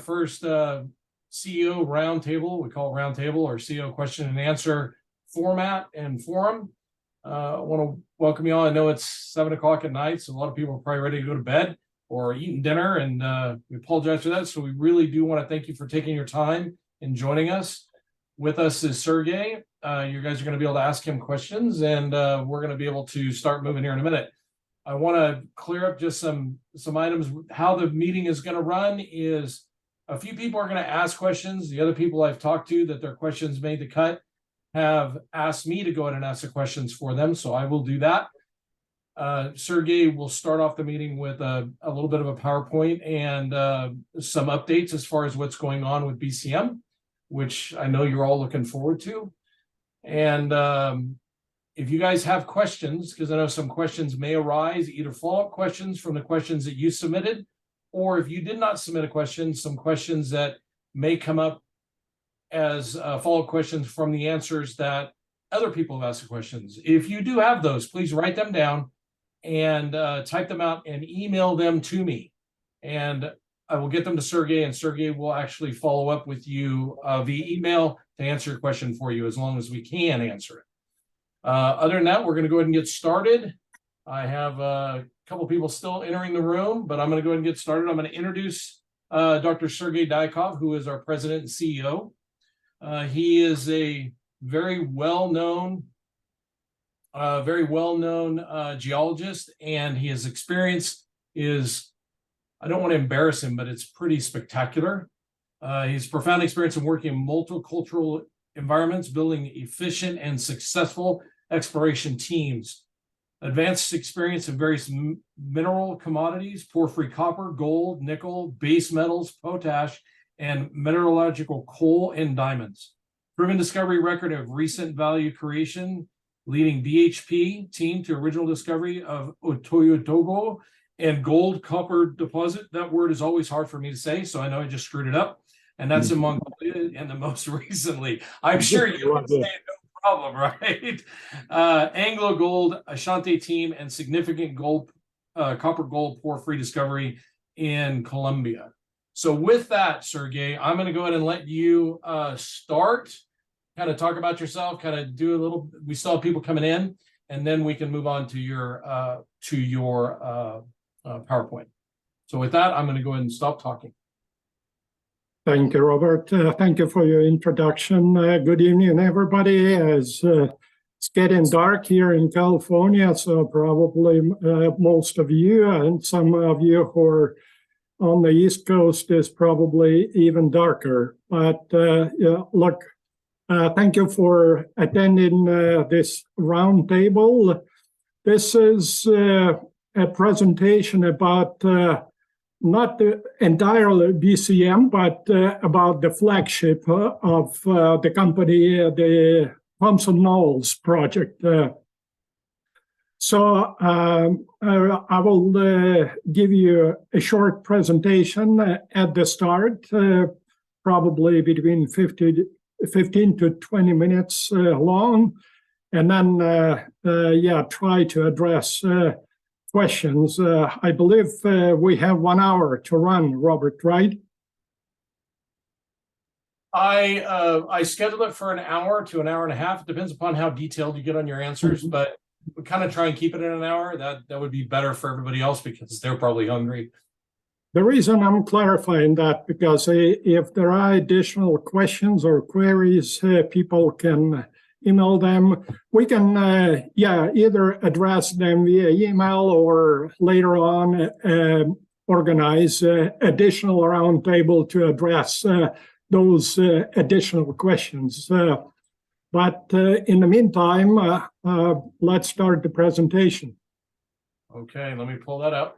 First CEO roundtable, we call it roundtable or CEO question and answer format and forum. I want to welcome you all. I know it's 7 o'clock at night, so a lot of people are probably ready to go to bed or eating dinner, and we apologize for that. So we really do want to thank you for taking your time and joining us. With us is Sergey. You guys are going to be able to ask him questions, and we're going to be able to start moving here in a minute. I want to clear up just some items. How the meeting is going to run is a few people are going to ask questions. The other people I've talked to that their questions made the cut have asked me to go ahead and ask the questions for them, so I will do that. Sergey will start off the meeting with a little bit of a PowerPoint and some updates as far as what's going on with BCM, which I know you're all looking forward to. And if you guys have questions, because I know some questions may arise, either follow-up questions from the questions that you submitted, or if you did not submit a question, some questions that may come up as follow-up questions from the answers that other people have asked the questions. If you do have those, please write them down and type them out and email them to me. And I will get them to Sergey, and Sergey will actually follow up with you via email to answer your question for you as long as we can answer it. Other than that, we're going to go ahead and get started. I have a couple people still entering the room, but I'm going to go ahead and get started. I'm going to introduce Dr. Sergey Dyakhov, who is our president and CEO. He is a very well-known geologist, and his experience is, I don't want to embarrass him, but it's pretty spectacular. His profound experience in working in multicultural environments, building efficient and successful exploration teams. Advanced experience in various mineral commodities, porphyry copper, gold, nickel, base metals, potash, and mineralogical coal and diamonds. Proven discovery record of recent value creation, leading BHP team to original discovery of Otoyotogo and gold copper deposit. That word is always hard for me to say, so I know I just screwed it up. And that's in Mongolia, and the most recently. I'm sure you can say it, no problem, right? Anglo Gold, Ashanti team, and significant gold, copper gold porphyry discovery in Colombia. So with that, Sergey, I'm going to go ahead and let you start, kind of talk about yourself, kind of do a little, we still have people coming in, and then we can move on to your PowerPoint. So with that, I'm going to go ahead and stop talking. Thank you, Robert. Thank you for your introduction. Good evening, everybody. As it's getting dark here in California, so probably most of you and some of you who are on the East Coast is probably even darker. But yeah, look, thank you for attending this roundtable. This is a presentation about not the entirely BCM, but about the flagship of the company, the Thompson Knolls project. So I will give you a short presentation at the start, probably between 15 to 20 minutes long, and then try to address questions. I believe we have 1 hour to run, Robert, right? I scheduled it for an hour to an hour and a half. It depends upon how detailed you get on your answers, but we kind of try and keep it in an hour. That would be better for everybody else because they're probably hungry. The reason I'm clarifying that, because if there are additional questions or queries, people can email them. We can either address them via email or later on organize additional roundtable to address those additional questions. But in the meantime, let's start the presentation. Okay, let me pull that up.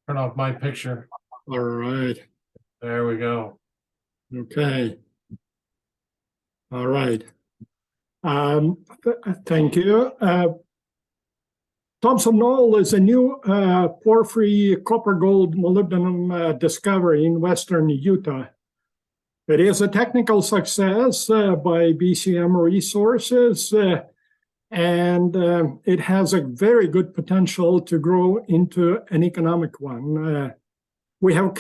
Turn off my picture. All right. There we go. Okay. All right. Thank you. Thompson Knolls is a new porphyry copper gold molybdenum discovery in western Utah. It is a technical success by BCM Resources, and it has a very good potential to grow into an economic one. We have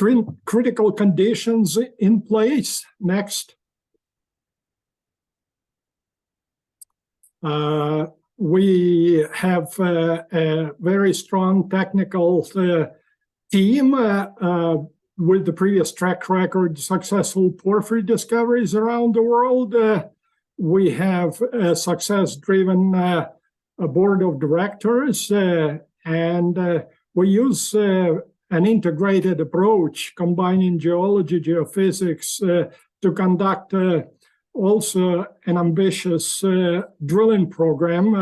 critical conditions in place. Next. We have a very strong technical team with the previous track record, successful porphyry discoveries around the world. We have a success-driven board of directors, and we use an integrated approach combining geology, geophysics to conduct also an ambitious drilling program,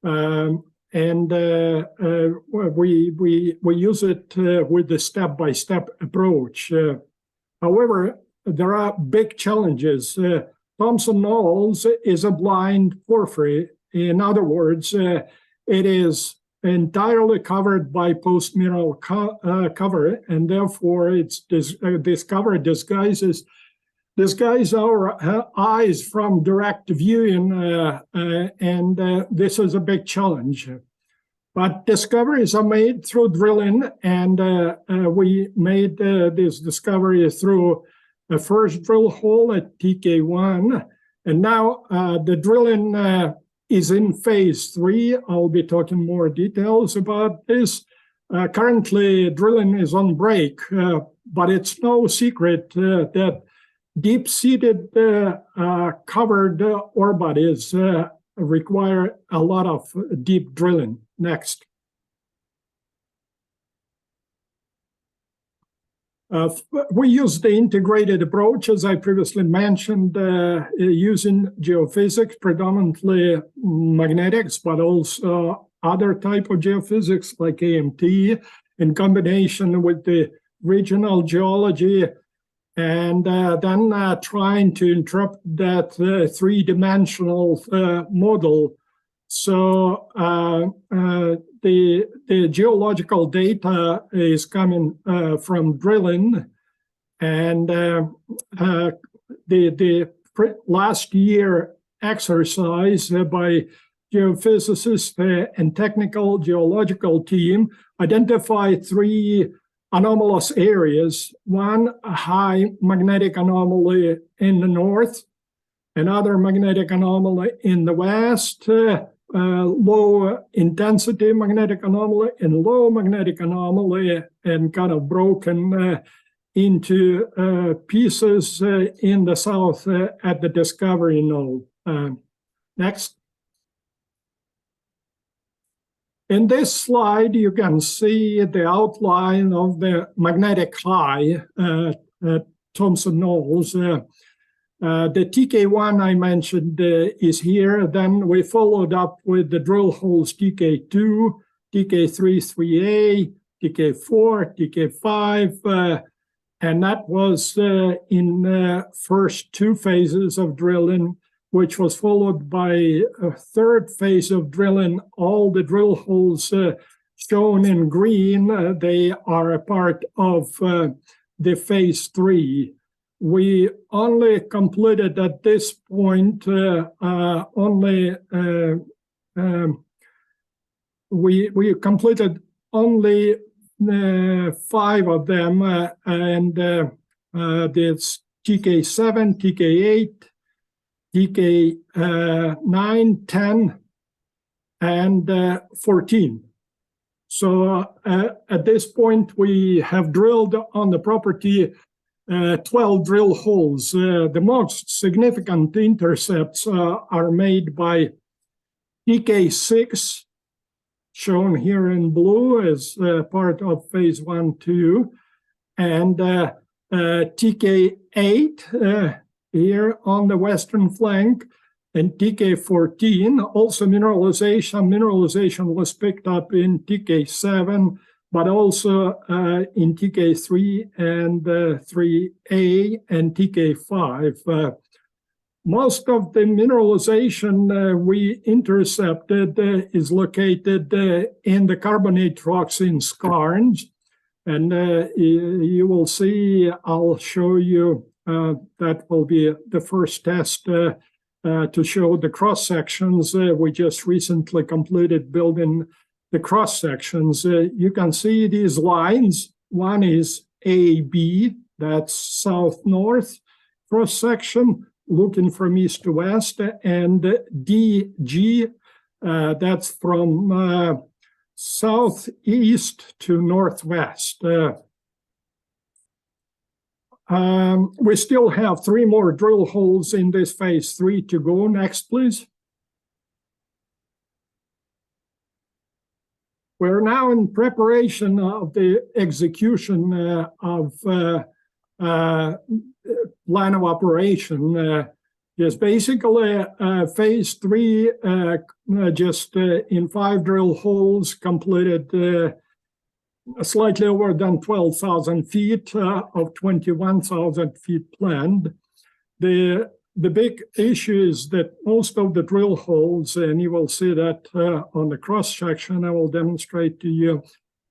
and we use it with the step-by-step approach. However, there are big challenges. Thompson Knolls is a blind porphyry. In other words, it is entirely covered by post-mineral cover, and therefore its discovery disguises our eyes from direct viewing, and this is a big challenge. But discoveries are made through drilling, and we made this discovery through the first drill hole at TK1, and now the drilling is in phase 3. I'll be talking more details about this. Currently, drilling is on break, but it's no secret that deep-seated covered ore bodies require a lot of deep drilling. Next. We use the integrated approach, as I previously mentioned, using geophysics, predominantly magnetics, but also other type of geophysics like AMT, in combination with the regional geology, and then trying to interpret that three-dimensional model. So the geological data is coming from drilling, and the last year exercise by geophysicists and technical geological team identified 3 anomalous areas. One, a high magnetic anomaly in the north, another magnetic anomaly in the west, low intensity magnetic anomaly and low magnetic anomaly, and kind of broken into pieces in the south at the discovery node. Next. In this slide, you can see the outline of the magnetic high at Thompson Knolls. The TK1 I mentioned is here. Then we followed up with the drill holes TK2, TK3, 3A, TK4, TK5, and that was in the first 2 phases of drilling, which was followed by a 3rd phase of drilling. All the drill holes shown in green, they are a part of the phase 3. We only completed at this point we completed only 5 of them, and it's TK7, TK8, TK9, 10, and 14. So at this point, we have drilled on the property 12 drill holes. The most significant intercepts are made by TK6, shown here in blue as part of phase 1-2, and TK8 here on the western flank, and TK14. Also mineralization was picked up in TK7, but also in TK3 and 3A and TK5. Most of the mineralization we intercepted is located in the carbonate rocks in skarns. And you will see, I'll show you, that will be the first test to show the cross sections. We just recently completed building the cross sections. You can see these lines. One is AB, that's south-north cross section, looking from east to west, and DG, that's from southeast to northwest. We still have 3 more drill holes in this phase 3 to go. Next, please. We're now in preparation of the execution of plan of operation. Yes, basically phase 3 just in 5 drill holes completed slightly over than 12,000 feet of 21,000 feet planned. The big issue is that most of the drill holes, and you will see that on the cross section, I will demonstrate to you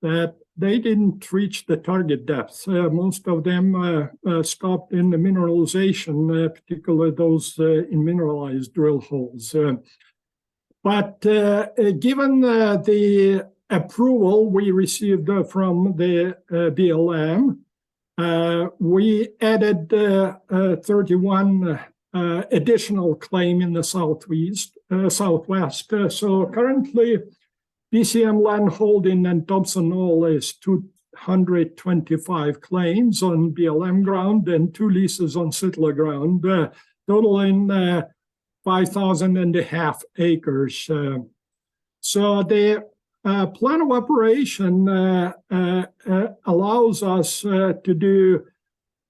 that they didn't reach the target depth. Most of them stopped in the mineralization, particularly those in mineralized drill holes. But given the approval we received from the BLM, we added 31 additional claim in the southwest. So currently, BCM land holding and Thompson Knolls is 225 claims on BLM ground and 2 leases on Sittler ground, totaling 5,500 acres. So the plan of operation allows us to do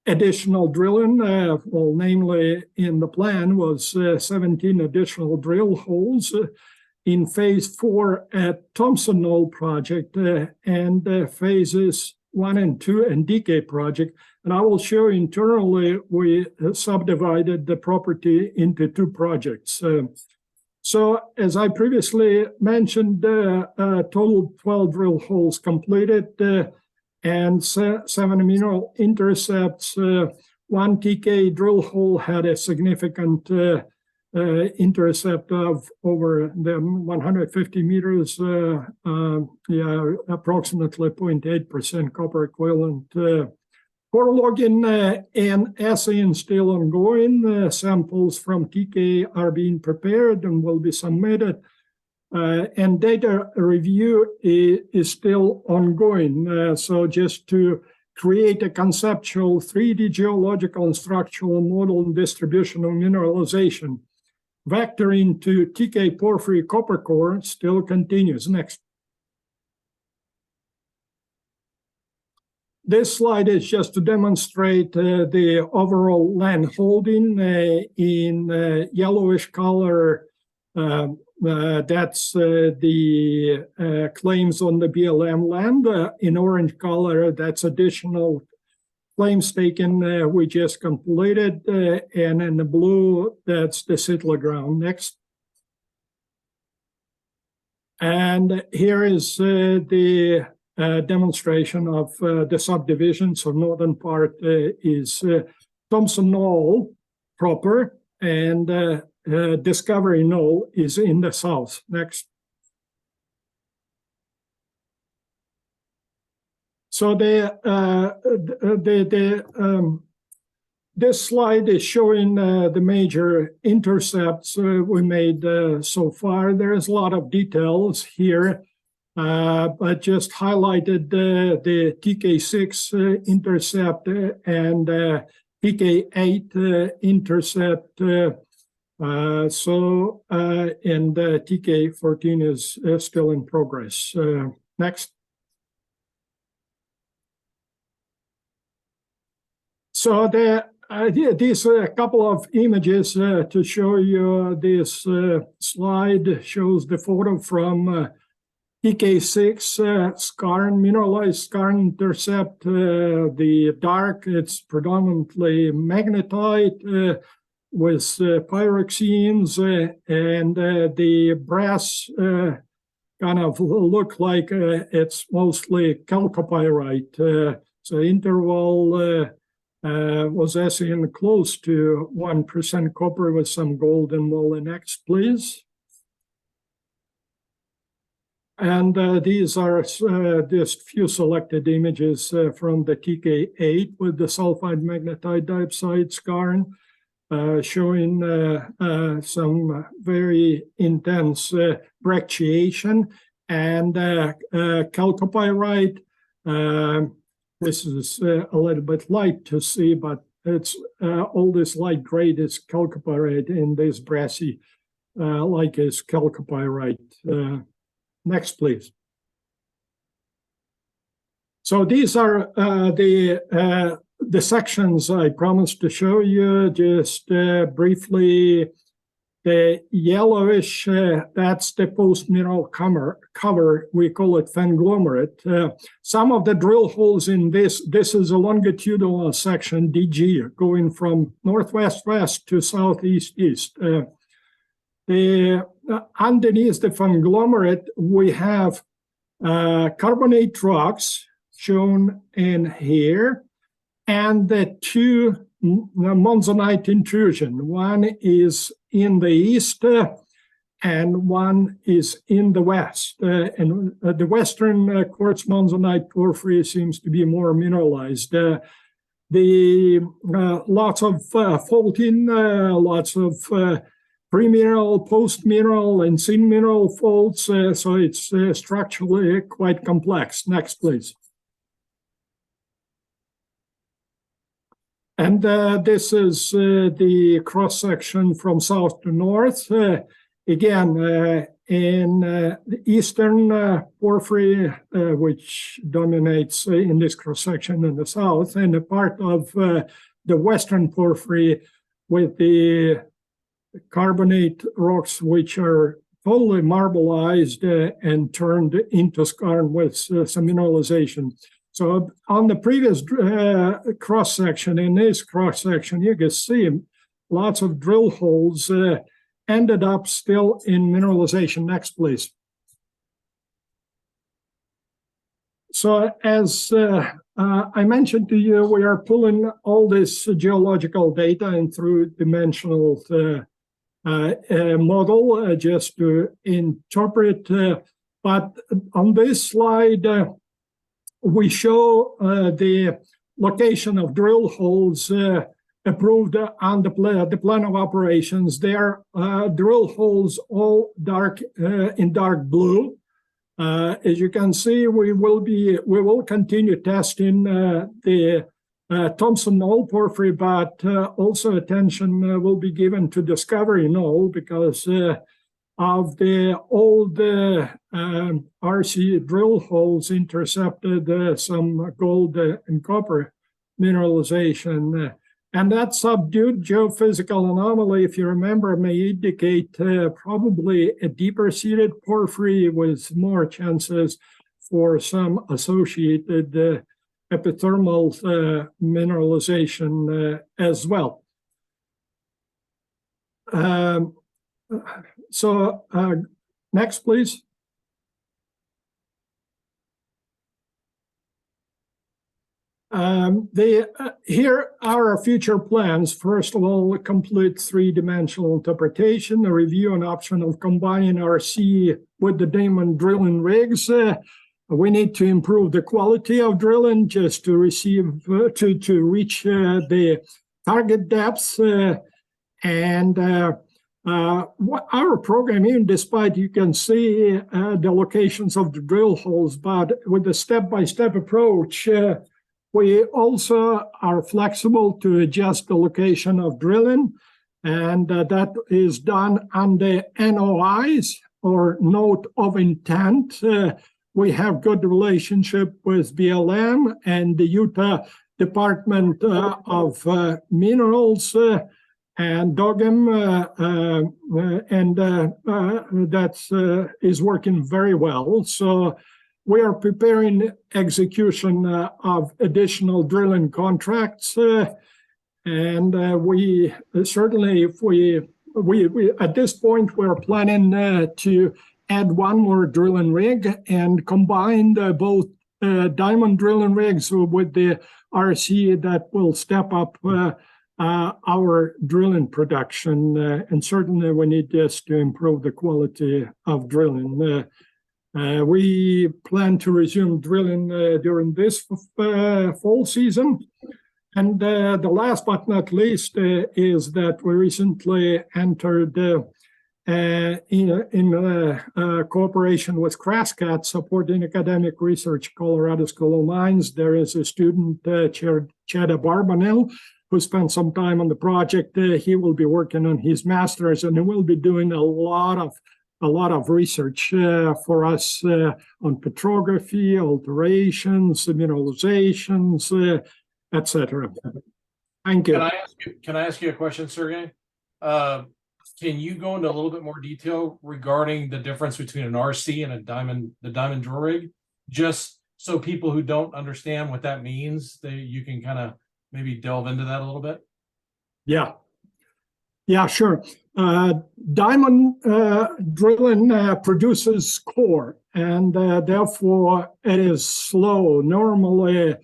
additional drilling. Well, namely in the plan was 17 additional drill holes in phase 4 at Thompson Knolls project and phases 1 and 2 and DK project. And I will show internally we subdivided the property into 2 projects. So as I previously mentioned, total 12 drill holes completed and 7 mineral intercepts. 1 TK drill hole had a significant intercept of over the 150 meters, approximately 0.8% copper equivalent. Core logging and assaying still ongoing. Samples from TK are being prepared and will be submitted. And data review is still ongoing. So just to create a conceptual 3D geological and structural model and distribution of mineralization. Vectoring to TK porphyry copper core still continues. Next. This slide is just to demonstrate the overall land holding in yellowish color. That's the claims on the BLM land. In orange color, that's additional claims taken we just completed, and in the blue, that's the Sittler ground. Next. And here is the demonstration of the subdivision. So northern part is Thompson Knolls proper, and Discovery Knoll is in the south. Next. So this slide is showing the major intercepts we made so far. There's a lot of details here, but just highlighted the TK6 intercept and TK8 intercept. And TK14 is still in progress. Next. So these a couple of images to show you. This slide shows the photo from TK6 skarn, mineralized skarn intercept. The dark, it's predominantly magnetite. with pyroxenes, and the brass kind of look like it's mostly chalcopyrite. So interval was SN close to 1% copper with some gold involved. Next, please. And these are just few selected images from the TK8 with the sulfide magnetite diopside skarn, showing some very intense brecciation and chalcopyrite. This is a little bit light to see, but it's all this light grade is chalcopyrite in this brassy like is chalcopyrite. Next, please. So these are the sections I promised to show you. Just briefly, the yellowish, that's the post-mineral cover. We call it Vanglomerate. Some of the drill holes in this is a longitudinal section, DG, going from northwest-west to southeast-east. Underneath the Vanglomerate, we have carbonate rocks shown in here, and the two monzonite intrusion. One is in the east and one is in the west. And the western quartz monzonite porphyry seems to be more mineralized. Lots of faulting, lots of pre-mineral, post-mineral, and syn-mineral faults, so it's structurally quite complex. Next, please. And this is the cross-section from south to north. Again, in the eastern porphyry, which dominates in this cross-section in the south, and a part of the western porphyry with the carbonate rocks, which are totally marbleized and turned into skarn with some mineralization. So on the previous cross-section, in this cross-section, you can see lots of drill holes ended up still in mineralization. Next, please. So as I mentioned to you, we are pulling all this geological data in through-dimensional model just to interpret. But on this slide, we show the location of drill holes approved on the plan of operations. They are drill holes all dark in dark blue. As you can see, we will continue testing the Thompson Knoll porphyry, but also attention will be given to Discovery Knoll because of the old RC drill holes intercepted some gold and copper mineralization. And that subdued geophysical anomaly, if you remember, may indicate probably a deeper seated porphyry with more chances for some associated epithermal mineralization as well. Next, please. Here are our future plans. First of all, a complete three-dimensional interpretation, a review and option of combining RC with the Damon drilling rigs. We need to improve the quality of drilling just to receive to reach the target depths. Our program, even despite you can see the locations of the drill holes, but with the step-by-step approach, we also are flexible to adjust the location of drilling, and that is done on the NOIs, or Note of Intent. We have good relationship with BLM and the Utah Department of Minerals and DOGM, and that is working very well. So we are preparing execution of additional drilling contracts. And we certainly, if we at this point, we're planning to add one more drilling rig and combine both diamond drilling rigs with the RC that will step up our drilling production. And certainly we need this to improve the quality of drilling. We plan to resume drilling during this fall season. And the last but not least is that we recently entered in cooperation with Crascat, supporting academic research, Colorado School of Mines. There is a student, Cheda Barbanel, who spent some time on the project. He will be working on his master's, and he will be doing a lot of research for us on petrography, alterations, mineralizations, etc. Thank you. Can I ask you a question, Sergey? Can you go into a little bit more detail regarding the difference between an RC and the diamond drill rig? Just so people who don't understand what that means, you can kind of maybe delve into that a little bit. Yeah, sure. Diamond drilling produces core, and therefore it is slow. Normally,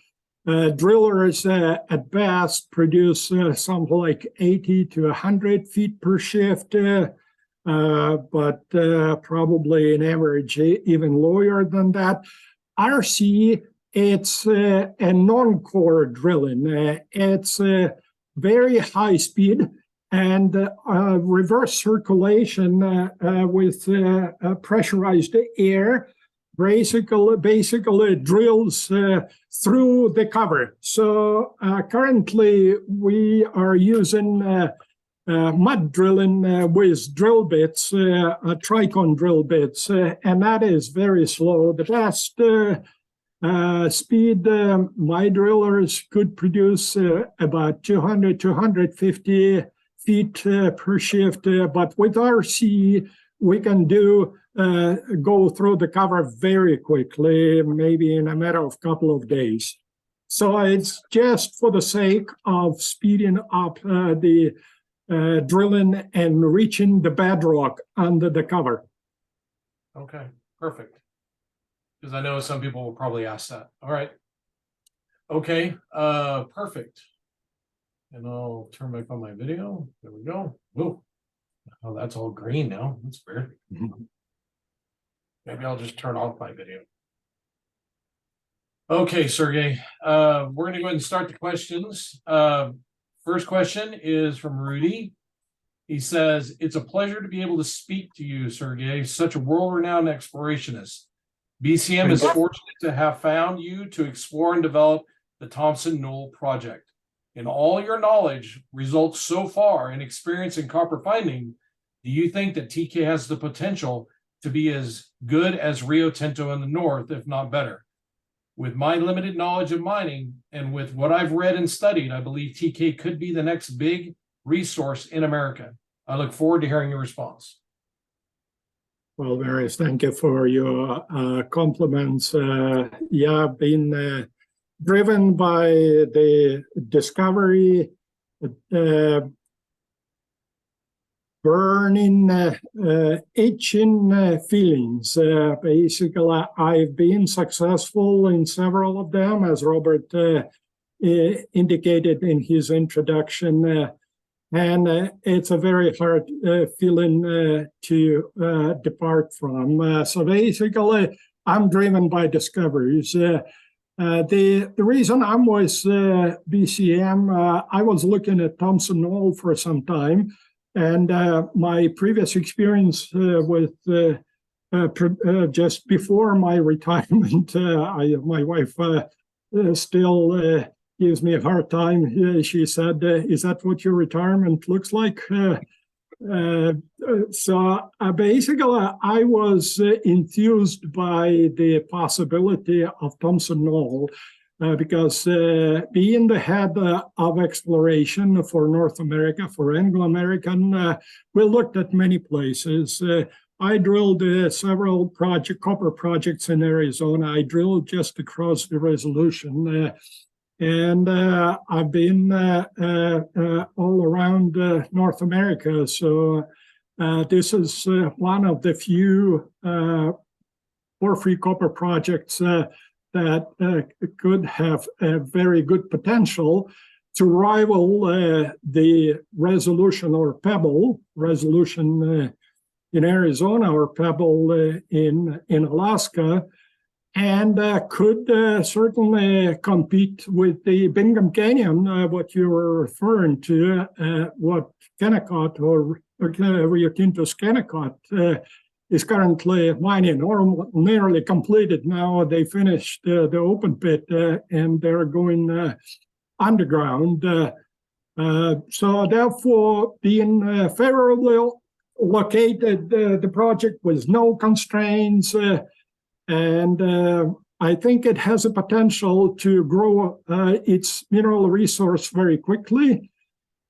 drillers at best produce something like 80 to 100 feet per shift, but probably an average even lower than that. RC, it's a non-core drilling. It's very high speed and reverse circulation with pressurized air basically drills through the cover. So currently we are using mud drilling with drill bits, tricon drill bits, and that is very slow. The best speed my drillers could produce about 200, 250 feet per shift, but with RC we can go through the cover very quickly, maybe in a matter of a couple of days. So it's just for the sake of speeding up the drilling and reaching the bedrock under the cover. Okay, perfect. Because I know some people will probably ask that. All right. Okay, perfect. And I'll turn back on my video. There we go. Whoa. Oh, that's all green now. That's weird. Maybe I'll just turn off my video. Okay, Sergey. We're going to go ahead and start the questions. First question is from Rudy. He says, "It's a pleasure to be able to speak to you, Sergey, such a world-renowned explorationist. BCM is fortunate to have found you to explore and develop the Thompson Knoll project. In all your knowledge, results so far, and experience in copper finding, do you think that TK has the potential to be as good as Rio Tinto in the north, if not better? With my limited knowledge of mining and with what I've read and studied, I believe TK could be the next big resource in America. I look forward to hearing your response." Well, Marius, thank you for your compliments. Yeah, I've been driven by the discovery, burning, itching feelings. Basically, I've been successful in several of them, as Robert indicated in his introduction. And it's a very hard feeling to depart from. So basically, I'm driven by discoveries. The reason I'm with BCM, I was looking at Thompson Knolls for some time, and my previous experience with just before my retirement, my wife still gives me a hard time. She said, "Is that what your retirement looks like?" So basically, I was enthused by the possibility of Thompson Knolls because being the head of exploration for North America, for Anglo-American, we looked at many places. I drilled several copper projects in Arizona. I drilled just across the resolution. And I've been all around North America. So this is one of the few porphyry copper projects that could have a very good potential to rival the Resolution or Pebble, Resolution in Arizona or Pebble in Alaska, and could certainly compete with the Bingham Canyon, what you were referring to, what Kennecott or Rio Tinto's Kennecott is currently mining, or nearly completed now. They finished the open pit and they're going underground. So therefore, being favorably located, the project with no constraints, and I think it has a potential to grow its mineral resource very quickly,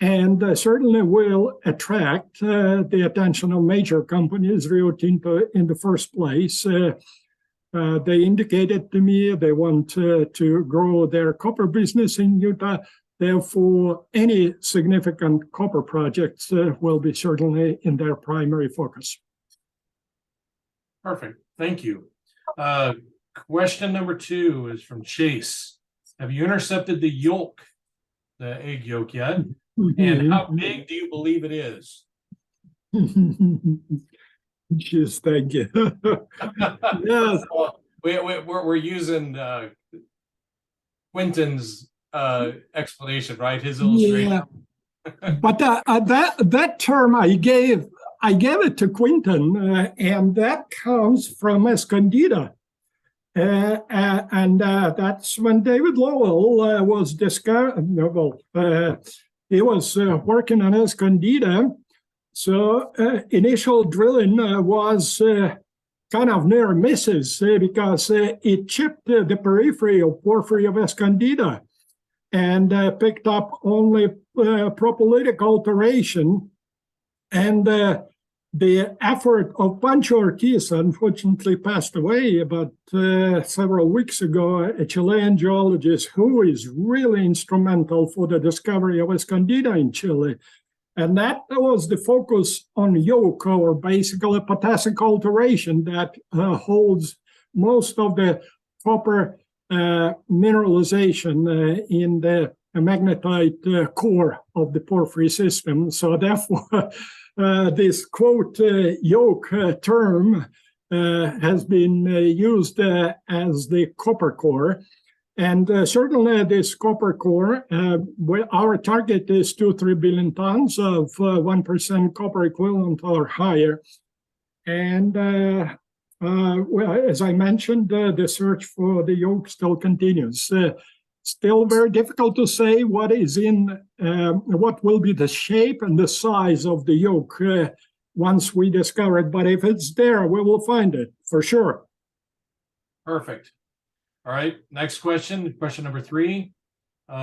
and certainly will attract the attention of major companies, Rio Tinto in the first place. They indicated to me they want to grow their copper business in Utah. Therefore, any significant copper projects will be certainly in their primary focus. Perfect. Thank you. Question number 2 is from Chase. Have you intercepted the Yoke, the egg yolk, yet? And how big do you believe it is? Yes, thank you. Yes. We're using Quentin's explanation, right? His illustration. Yeah. But that term I gave it to Quentin, and that comes from Escondida. And that's when David Lowell was discovered. He was working on Escondida. So initial drilling was kind of near misses because it chipped the periphery of porphyry of Escondida and picked up only propylitic alteration. And the effort of Pancho Ortiz, unfortunately passed away about several weeks ago, a Chilean geologist who is really instrumental for the discovery of Escondida in Chile. And that was the focus on Yoke, or basically potassic alteration that holds most of the copper mineralization in the magnetite core of the porphyry system. So therefore, this quote Yoke term has been used as the copper core. And certainly this copper core, our target is 2-3 billion tons of 1% copper equivalent or higher. And well, as I mentioned, the search for the Yoke still continues. Still very difficult to say what is what will be the shape and the size of the Yoke once we discover it. But if it's there, we will find it for sure. Perfect. All right, next question, question number 3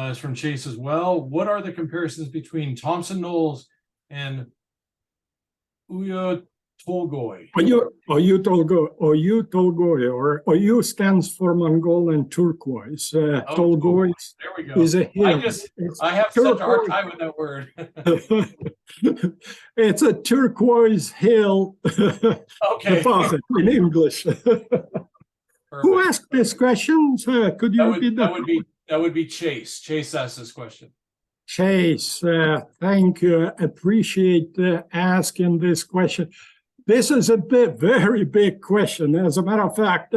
is from Chase as well. What are the comparisons between Thompson Knolls and Oyu Tolgoi? Oyu stands for Mongolian turquoise. Tolgoi there we go. is a hill. I have such a hard time with that word. It's a turquoise hill deposit in English. Perfect. Who asked this question? Could you repeat that? That would be Chase. Chase asked this question. Chase, thank you. Appreciate asking this question. This is a very big question. As a matter of fact,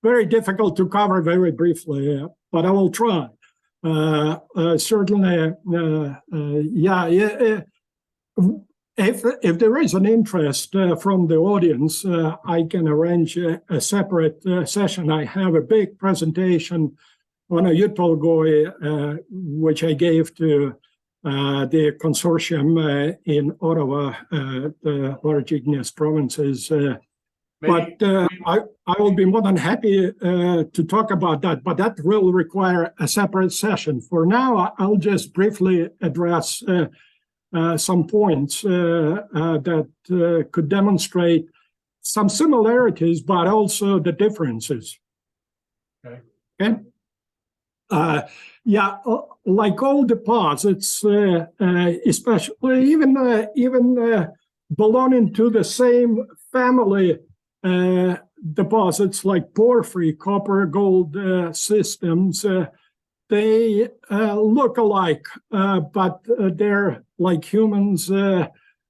very difficult to cover very briefly, but I will try. Certainly, if there is an interest from the audience, I can arrange a separate session. I have a big presentation on Oyu Tolgoi, which I gave to the consortium in Ottawa, the large igneous provinces. But I will be more than happy to talk about that, but that will require a separate session. For now, I'll just briefly address some points that could demonstrate some similarities, but also the differences. Okay. Yeah, like all deposits, especially even belonging to the same family deposits like porphyry, copper, gold systems, they look alike, but they're like humans,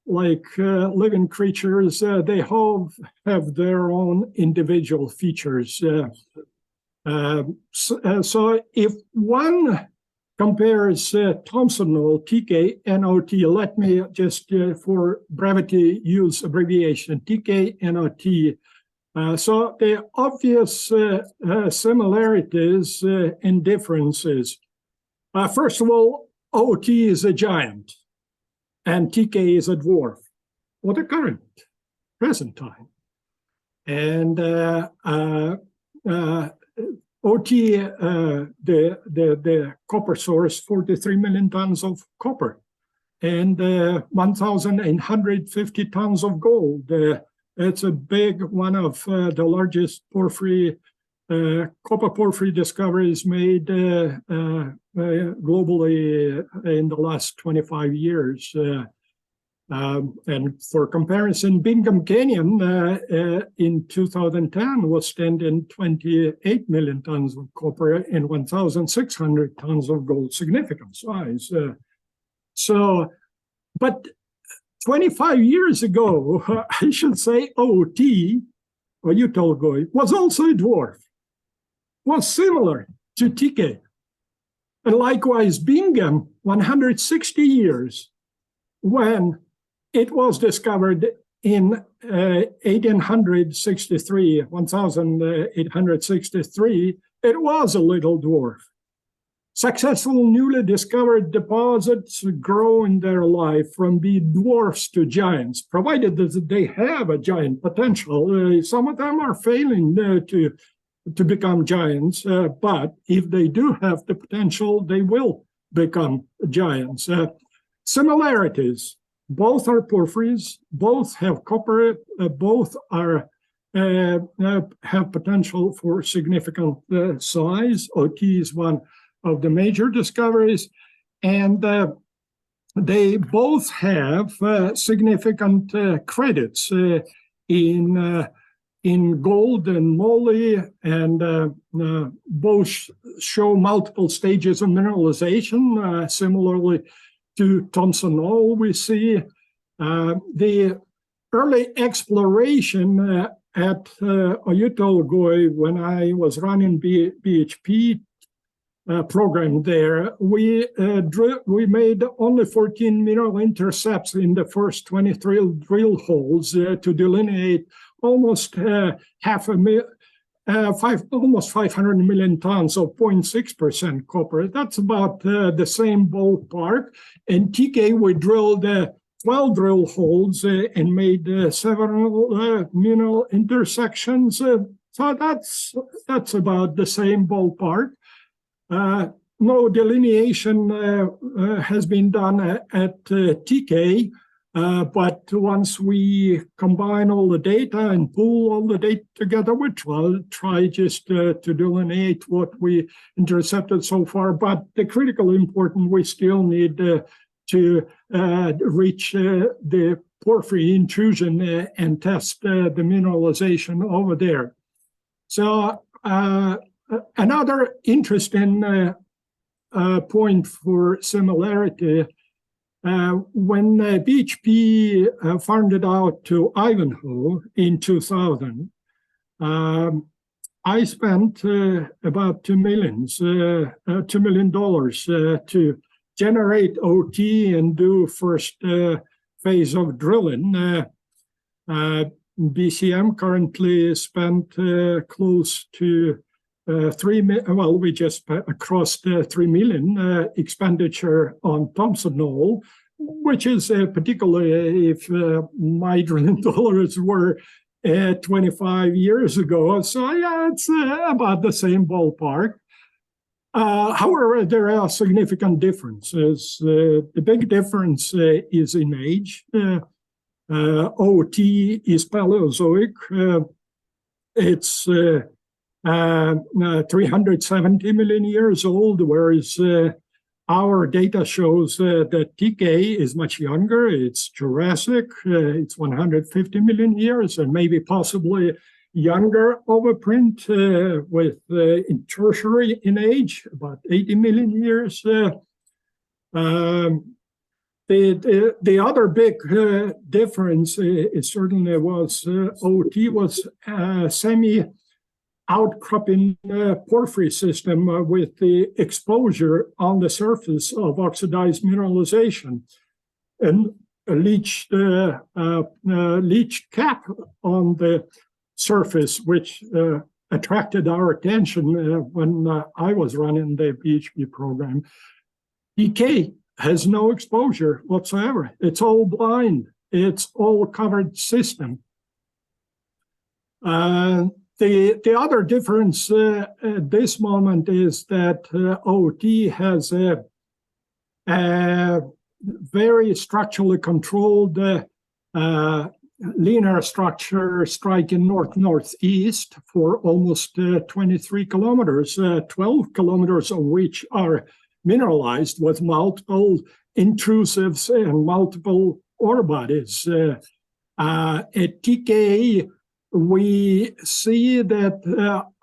like living creatures. They have their own individual features. So if one compares Thompson Knoll, TK-NOT, let me just, for brevity, use abbreviation, TK-NOT. So the obvious similarities and differences. First of all, OT is a giant and TK is a dwarf for the current, present time. And OT, the copper source, 43 million tons of copper and 1,850 tons of gold. It's a big one of the largest porphyry, copper porphyry discoveries made globally in the last 25 years. And for comparison, Bingham Canyon in 2010 was standing 28 million tons of copper and 1,600 tons of gold, significant size. But 25 years ago, I should say OT, or Utah-Goy, was also a dwarf, was similar to TK. And likewise, Bingham, 160 years, when it was discovered in 1863, it was a little dwarf. Successful newly discovered deposits grow in their life from being dwarfs to giants, provided that they have a giant potential. Some of them are failing to become giants, but if they do have the potential, they will become giants. Similarities. Both are porphyries, both have copper, both are have potential for significant size. OT is one of the major discoveries, and they both have significant credits in gold and moly, and both show multiple stages of mineralization. Similarly to Thompson Knoll, we see the early exploration at Oyu-Tolgoi when I was running BHP program there. We made only 14 mineral intercepts in the first 23 drill holes to delineate almost almost 500 million tons of 0.6% copper. That's about the same ballpark. In TK, we drilled 12 drill holes and made several mineral intersections. So that's about the same ballpark. No delineation has been done at TK, but once we combine all the data and pull all the data together, we try just to delineate what we intercepted so far. But the critically important, we still need to reach the porphyry intrusion and test the mineralization over there. So another interesting point for similarity, when BHP farmed it out to Ivanhoe in 2000, I spent about $2 million to generate OT and do first phase of drilling. BCM currently spent close to we just crossed 3 million expenditure on Thompson Knoll, which is particularly if my drilling dollars were 25 years ago. So yeah, it's about the same ballpark. However, there are significant differences. The big difference is in age. OT is Paleozoic. It's 370 million years old, whereas our data shows that TK is much younger. It's Jurassic, it's 150 million years, and maybe possibly younger overprint with tertiary in age, about 80 million years. The other big difference is certainly was OT was semi outcropping porphyry system with the exposure on the surface of oxidized mineralization and a leached cap on the surface, which attracted our attention when I was running the PhD program. TK has no exposure whatsoever. It's all blind. It's all covered system. The other difference at this moment is that OT has a very structurally controlled linear structure striking north-northeast for almost 23 kilometers, 12 kilometers of which are mineralized with multiple intrusives and multiple ore bodies. At TK, we see that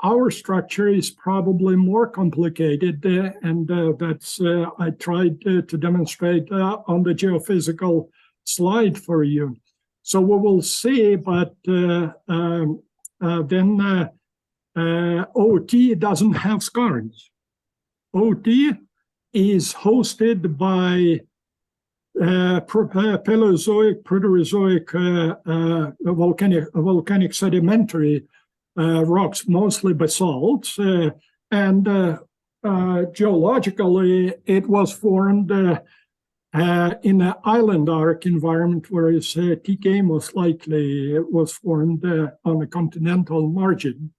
our structure is probably more complicated, and that's I tried to demonstrate on the geophysical slide for you. So we will see, but then OT doesn't have skarns. OT is hosted by Paleozoic, Proterozoic, volcanic sedimentary rocks, mostly basalts, and geologically it was formed in an island arc environment, whereas TK most likely was formed on the continental margin.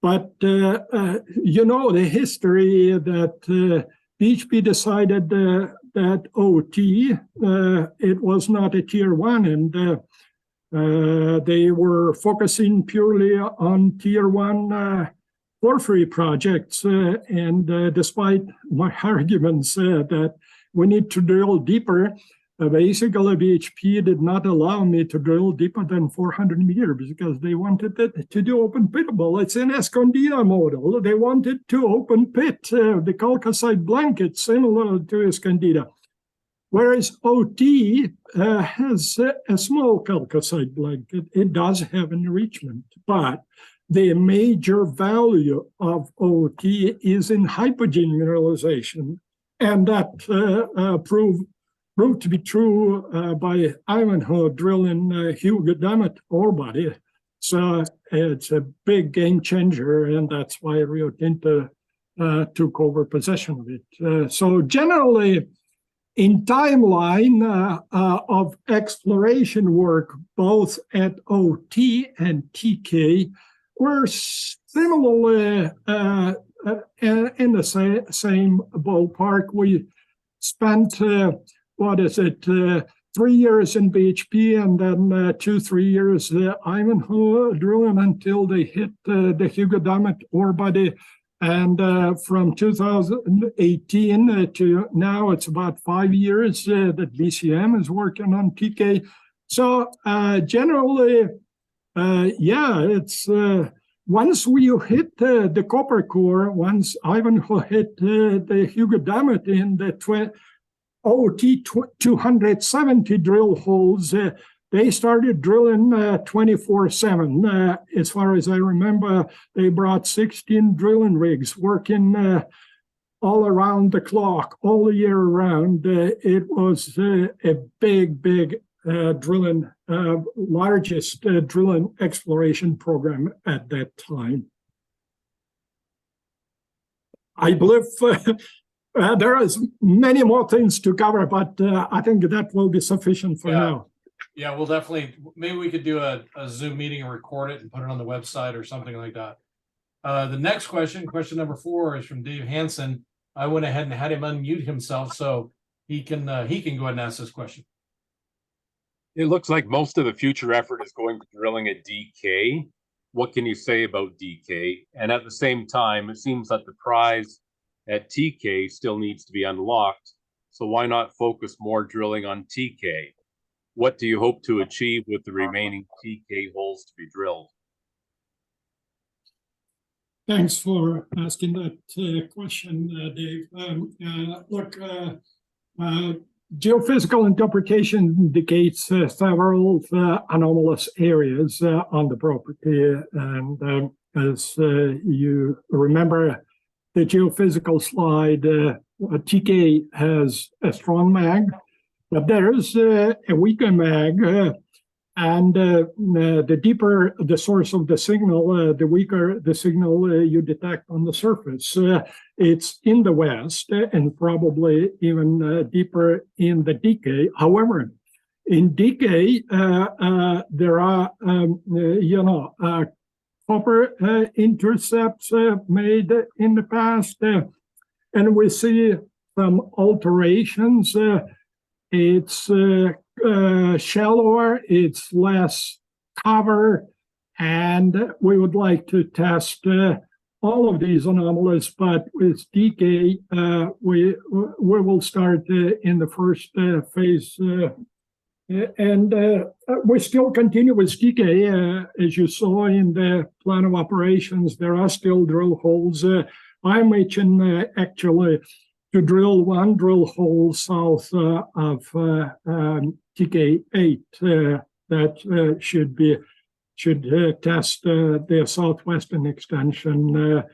But you know the history that BHP decided that OT, it was not a tier one, and they were focusing purely on tier one porphyry projects. And despite my arguments that we need to drill deeper, basically BHP did not allow me to drill deeper than 400 meters because they wanted it to do open pitable. It's an Escondida model. They wanted to open pit the chalcocite blanket similar to Escondida. Whereas OT has a small chalcocite blanket. It does have enrichment, but the major value of OT is in hypogene mineralization. And that proved to be true by Ivanhoe drilling Hugo Dammit ore body. So it's a big game changer, and that's why Rio Tinto took over possession of it. So generally, in timeline of exploration work, both at OT and TK, we're similarly in the same ballpark. We spent 3 years in BHP and then 2-3 years Ivanhoe drilling until they hit the Hugo Dammit ore body. And from 2018 to now, it's about 5 years that BCM is working on TK. So generally, it's once we hit the copper core, once Ivanhoe hit the Hugo Dammit in the OT 270 drill holes, they started drilling 24/7. As far as I remember, they brought 16 drilling rigs working all around the clock, all year round. It was a big drilling, largest drilling exploration program at that time. I believe there is many more things to cover, but I think that will be sufficient for now. Yeah, we'll definitely, maybe we could do a Zoom meeting and record it and put it on the website or something like that. The next question number 4, is from Dave Hansen. I went ahead and had him unmute himself so he can go ahead and ask this question. It looks like most of the future effort is going to drilling at DK. what can you say about DK? And at the same time, it seems that the prize at TK still needs to be unlocked. So why not focus more drilling on TK? What do you hope to achieve with the remaining TK holes to be drilled? Thanks for asking that question, Dave. Look, geophysical interpretation indicates several anomalous areas on the property. And as you remember the geophysical slide, TK has a strong mag, but there's a weaker mag. And the deeper the source of the signal, the weaker the signal you detect on the surface. It's in the west and probably even deeper in the DK. However, in DK, there are, copper intercepts made in the past, and we see some alterations. It's shallower, it's less cover, and we would like to test all of these anomalies, but with DK, we will start in the first phase. And we still continue with DK. As you saw in the plan of operations, there are still drill holes. I mentioned actually to drill one drill hole south of TK8 that should test the southwestern extension.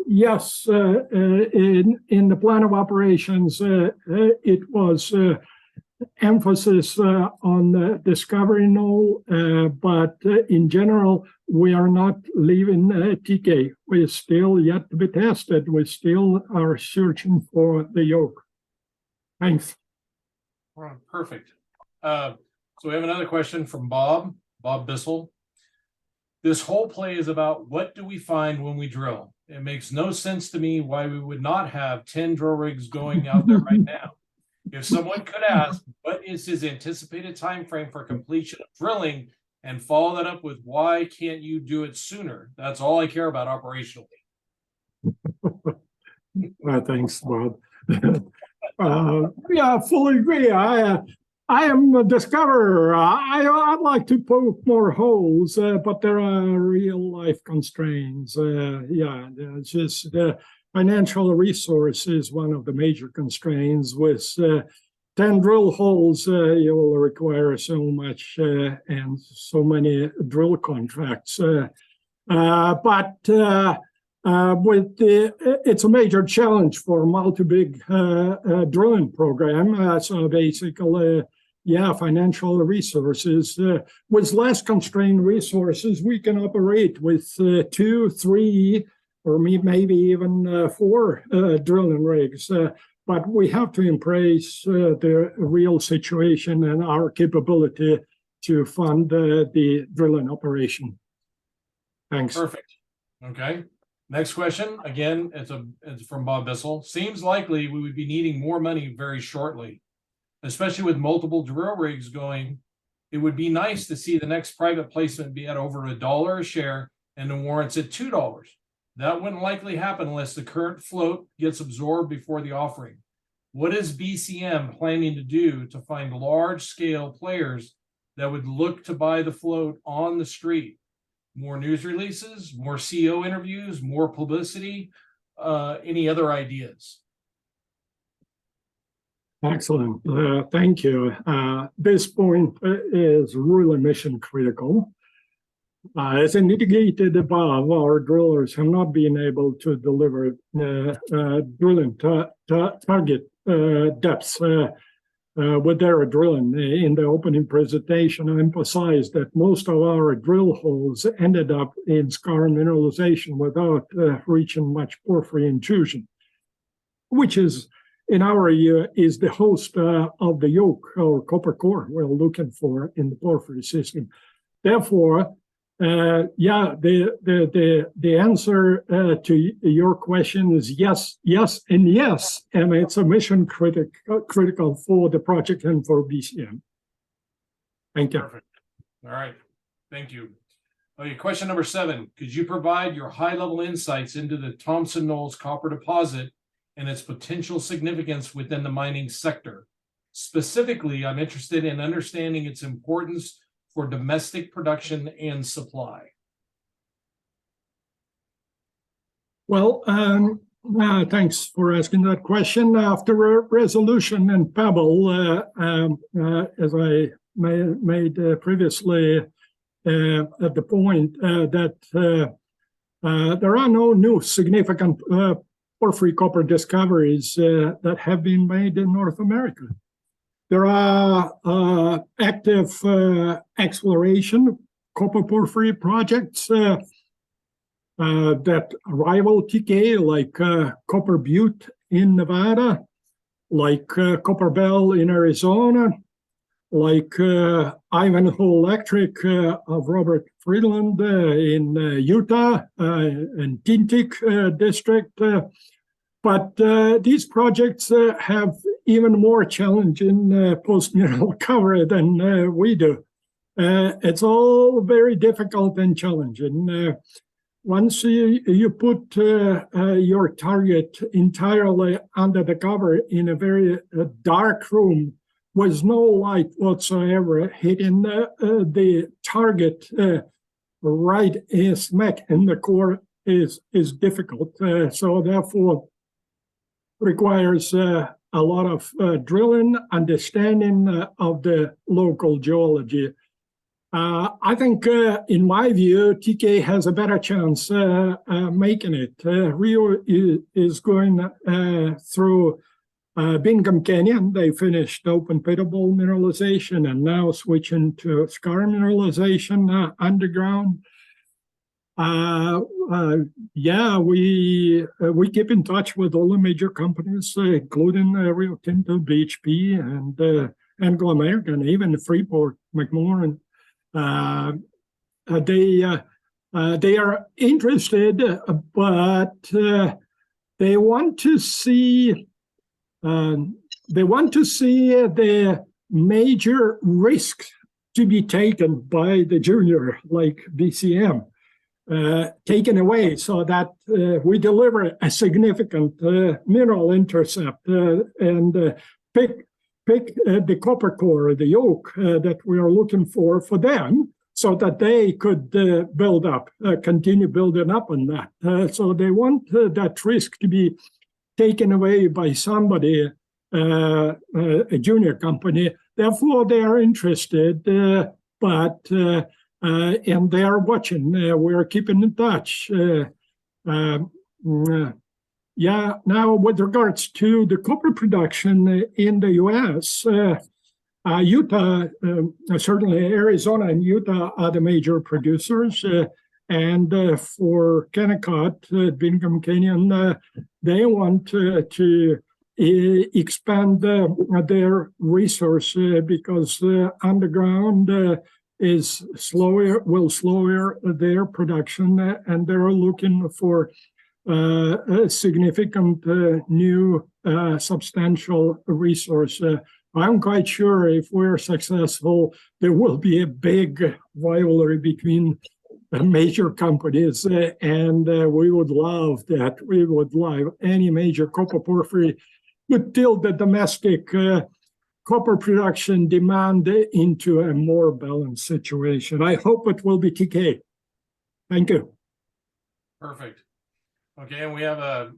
Yes, in the plan of operations, it was emphasis on discovery knoll, but in general, we are not leaving TK. We're still yet to be tested. We still are searching for the yoke. Thanks. All right, perfect. So we have another question from Bob Bissell. This whole play is about what do we find when we drill? It makes no sense to me why we would not have 10 drill rigs going out there right now. If someone could ask, what is his anticipated time frame for completion of drilling, and follow that up with why can't you do it sooner? That's all I care about operationally. Thanks, Bob. Yeah, fully agree. I am a discoverer. I'd like to poke more holes, but there are real life constraints. Yeah, it's just financial resource is one of the major constraints. With 10 drill holes, you will require so much and so many drill contracts. It's a major challenge for multi-big drilling program. So basically, yeah, financial resources. With less constrained resources, we can operate with 2, 3, or maybe even 4 drilling rigs. But we have to embrace the real situation and our capability to fund the drilling operation. Thanks. Perfect. Okay. Next question. Again, it's from Bob Bissell. Seems likely we would be needing more money very shortly, especially with multiple drill rigs going. It would be nice to see the next private placement be at over $1 a share and the warrants at $2. That wouldn't likely happen unless the current float gets absorbed before the offering. What is BCM planning to do to find large-scale players that would look to buy the float on the street? More news releases, more CEO interviews, more publicity, any other ideas? Excellent. Thank you. This point is really mission critical. As indicated above, our drillers have not been able to deliver drilling target depths with their drilling. In the opening presentation, I emphasized that most of our drill holes ended up in scar mineralization without reaching much porphyry intrusion, which is, in our year, is the host of the yoke or copper core we're looking for in the porphyry system. Therefore, the answer to your question is yes, yes, and yes, and it's a mission critical for the project and for BCM. Thank you. Perfect. All right, thank you. Okay, question number 7. Could you provide your high-level insights into the Thompson Knolls copper deposit and its potential significance within the mining sector? Specifically, I'm interested in understanding its importance for domestic production and supply. Well, thanks for asking that question. After a resolution in Pebble, as I made previously at the point that there are no new significant porphyry copper discoveries that have been made in North America. There are active exploration copper porphyry projects that rival TK, like Copper Butte in Nevada, like Copper Bell in Arizona, like Ivanhoe Electric of Robert Friedland in Utah and Tintic District. But these projects have even more challenging post-mineral cover than we do. It's all very difficult and challenging. Once you put your target entirely under the cover in a very dark room with no light whatsoever, hitting the target right smack in the core is difficult. So therefore, requires a lot of drilling, understanding of the local geology. I think, in my view, TK has a better chance making it. Rio is going through Bingham Canyon. They finished open pitable mineralization and now switching to scar mineralization underground. Yeah, we keep in touch with all the major companies, including Rio Tinto, BHP, and Vanglomerate, and even Freeport, McMoran. They are interested, but they want to see the major risks to be taken by the junior, like BCM, taken away, so that we deliver a significant mineral intercept and pick the copper core, the yoke that we are looking for them, so that they could build up, continue building up on that. So they want that risk to be taken away by somebody, a junior company. Therefore, they are interested, but and they are watching. We are keeping in touch. Yeah, now with regards to the copper production in the U.S., Utah, certainly Arizona and Utah are the major producers. And for Kennecott, Bingham Canyon, they want to expand their resource because underground is will slower their production, and they're looking for a significant new substantial resource. I'm quite sure if we're successful, there will be a big rivalry between major companies, and we would love that. We would love any major copper porphyry would tilt the domestic copper production demand into a more balanced situation. I hope it will be TK. Thank you. Perfect. Okay, and we have a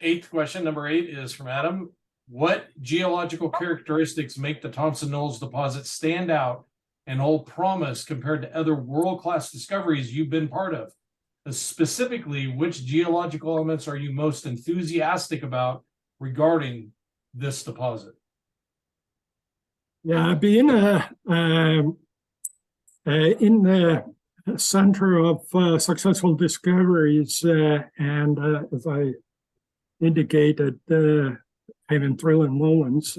8th question. Number 8 is from Adam. What geological characteristics make the Thompson Knolls deposit stand out and hold promise compared to other world-class discoveries you've been part of? Specifically, which geological elements are you most enthusiastic about regarding this deposit? Yeah, being in the center of successful discoveries, and as I indicated, having thrilling moments,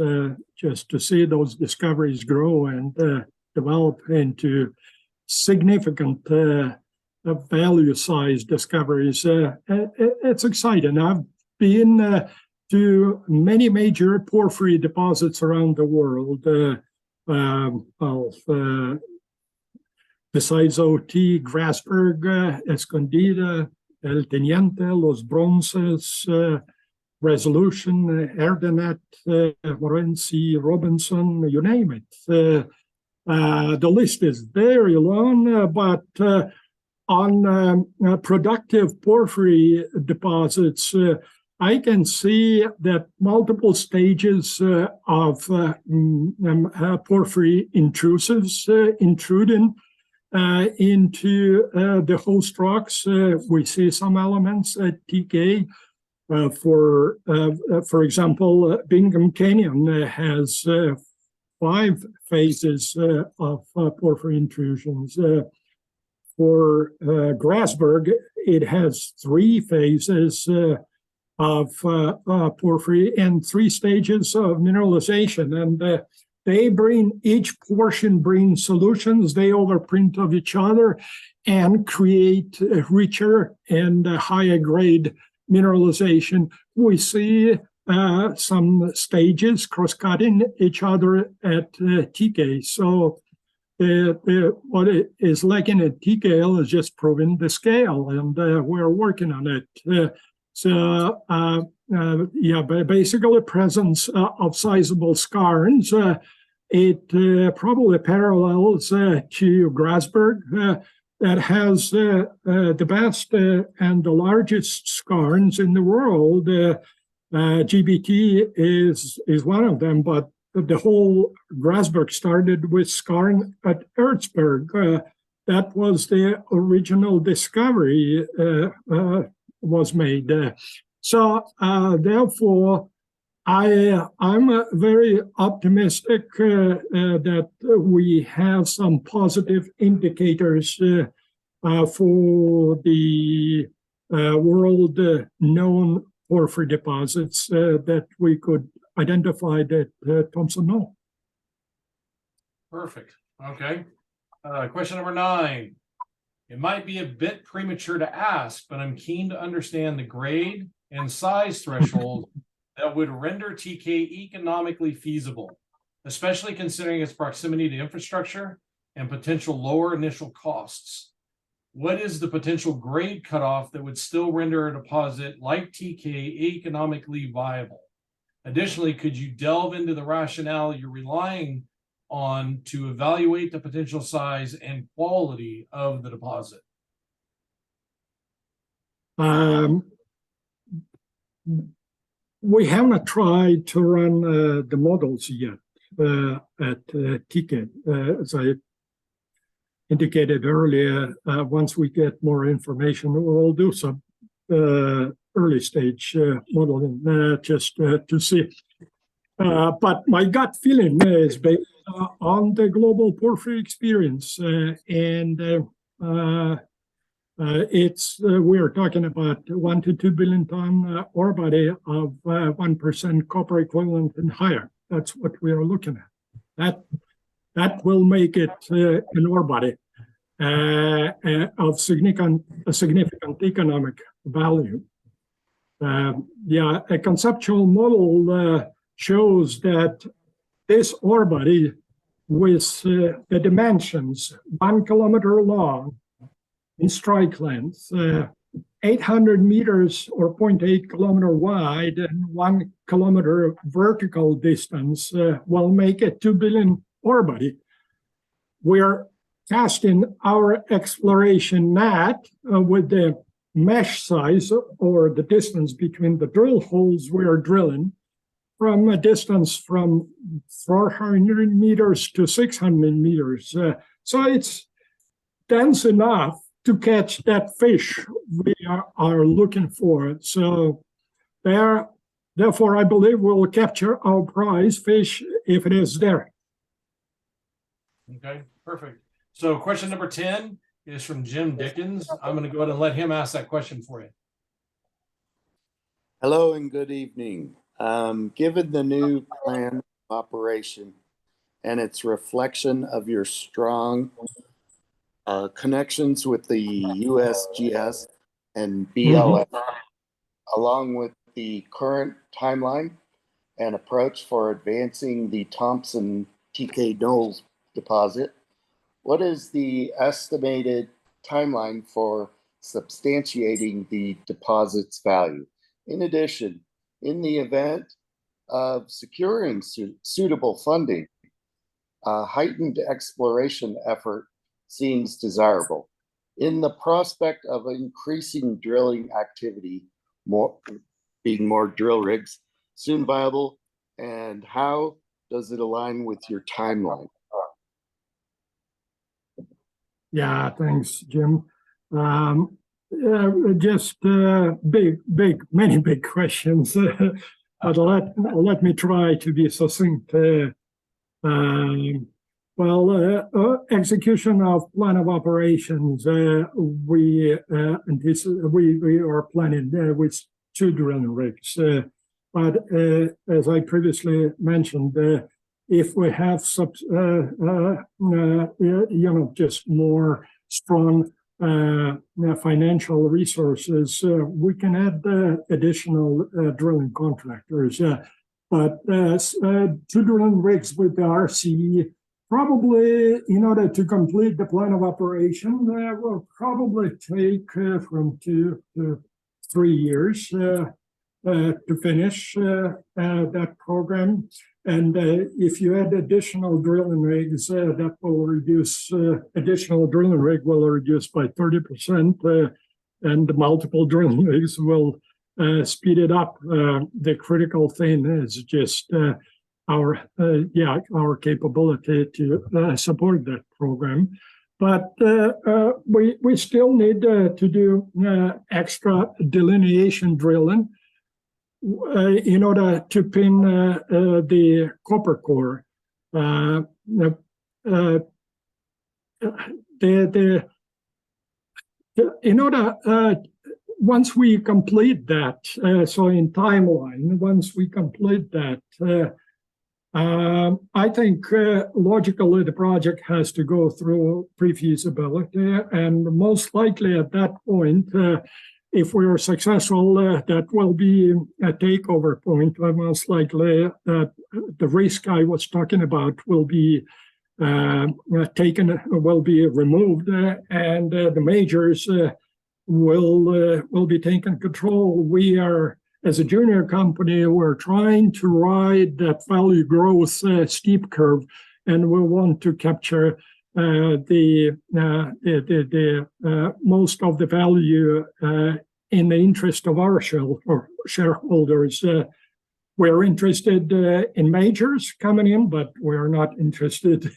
just to see those discoveries grow and develop into significant value-sized discoveries. It's exciting. I've been to many major porphyry deposits around the world. besides OT, Grasberg, Escondida, El Teniente, Los Bronces, Resolution, Erdenet, Morenci, Robinson, you name it. The list is very long, but on productive porphyry deposits, I can see that multiple stages of porphyry intrusives intruding into the host rocks. We see some elements at TK. For example, Bingham Canyon has 5 phases of porphyry intrusions. For Grasberg, it has 3 phases of porphyry and 3 stages of mineralization. And they bring, each portion brings solutions, they overprint of each other and create richer and higher grade mineralization. We see some stages cross-cutting each other at TK. So what is lacking at TKL is just proving the scale, and we're working on it. Basically presence of sizable skarns. It probably parallels to Grasberg that has the best and the largest skarns in the world. GBT is one of them, but the whole Grasberg started with skarn at Erzberg. That was the original discovery was made. Therefore, I'm very optimistic that we have some positive indicators for the world-known porphyry deposits that we could identify at Thompson Knolls. Perfect. Okay. Question number 9. It might be a bit premature to ask, but I'm keen to understand the grade and size threshold that would render TK economically feasible, especially considering its proximity to infrastructure and potential lower initial costs. What is the potential grade cutoff that would still render a deposit like TK economically viable? Additionally, could you delve into the rationale you're relying on to evaluate the potential size and quality of the deposit? We haven't tried to run the models yet at TK. As I indicated earlier, once we get more information, we'll do some early stage modeling just to see. But my gut feeling is based on the global porphyry experience, and we're talking about 1 to 2 billion ton ore body of 1% copper equivalent and higher. That's what we are looking at. That will make it an ore body of significant economic value. A conceptual model shows that this ore body with the dimensions 1 kilometer long in strike length, 800 meters or 0.8 kilometer wide and 1 kilometer vertical distance will make a 2 billion ore body. We're casting our exploration net with the mesh size or the distance between the drill holes we are drilling from a distance from 400 meters to 600 meters. So it's dense enough to catch that fish we are looking for. So therefore, I believe we'll capture our prize fish if it is there. Okay, perfect. So question number 10 is from Jim Dickens. I'm going to go ahead and let him ask that question for you. Hello and good evening. Given the new plan of operation and its reflection of your strong connections with the USGS and BLM, along with the current timeline and approach for advancing the Thompson TK Knolls deposit, What is the estimated timeline for substantiating the deposit's value? In addition, in the event of securing suitable funding, a heightened exploration effort seems desirable. In the prospect of increasing drilling activity, being more drill rigs, soon viable, and how does it align with your timeline? Yeah, thanks, Jim. Just many big questions. But let me try to be succinct. Execution of plan of operations. We are planning with 2 drilling rigs. But as I previously mentioned, if we have just more strong financial resources, we can add additional drilling contractors. But 2 drilling rigs with the RC, probably in order to complete the plan of operation, will probably take from 2 to 3 years to finish that program. And if you add additional drilling rigs, that will reduce, additional drilling rig will reduce by 30%, and the multiple drilling rigs will speed it up. The critical thing is just our capability to support that program. But we still need to do extra delineation drilling in order to pin the copper core. Once we complete that, so in timeline, once we complete that, I think logically the project has to go through pre-feasibility, and most likely at that point, if we are successful, that will be a takeover point. Most likely the risk I was talking about will be will be removed, and the majors will be taking control. We are, as a junior company, we're trying to ride that value growth steep curve, and we want to capture the most of the value in the interest of our shareholders. We're interested in majors coming in, but we're not interested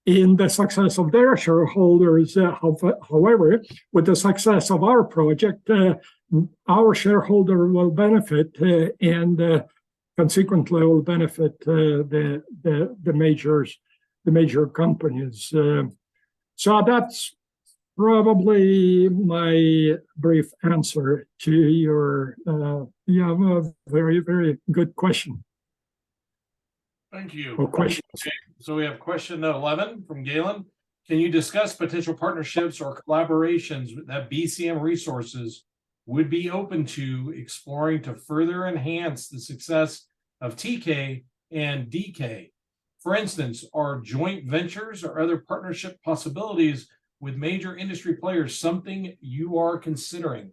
in the success of their shareholders. However, with the success of our project, our shareholder will benefit, and consequently will benefit the major companies. So that's probably my brief answer to your very, very good question. Thank you. Question. Okay, so we have question 11 from Galen. Can you discuss potential partnerships or collaborations that BCM Resources would be open to exploring to further enhance the success of TK and DK? For instance, are joint ventures or other partnership possibilities with major industry players something you are considering?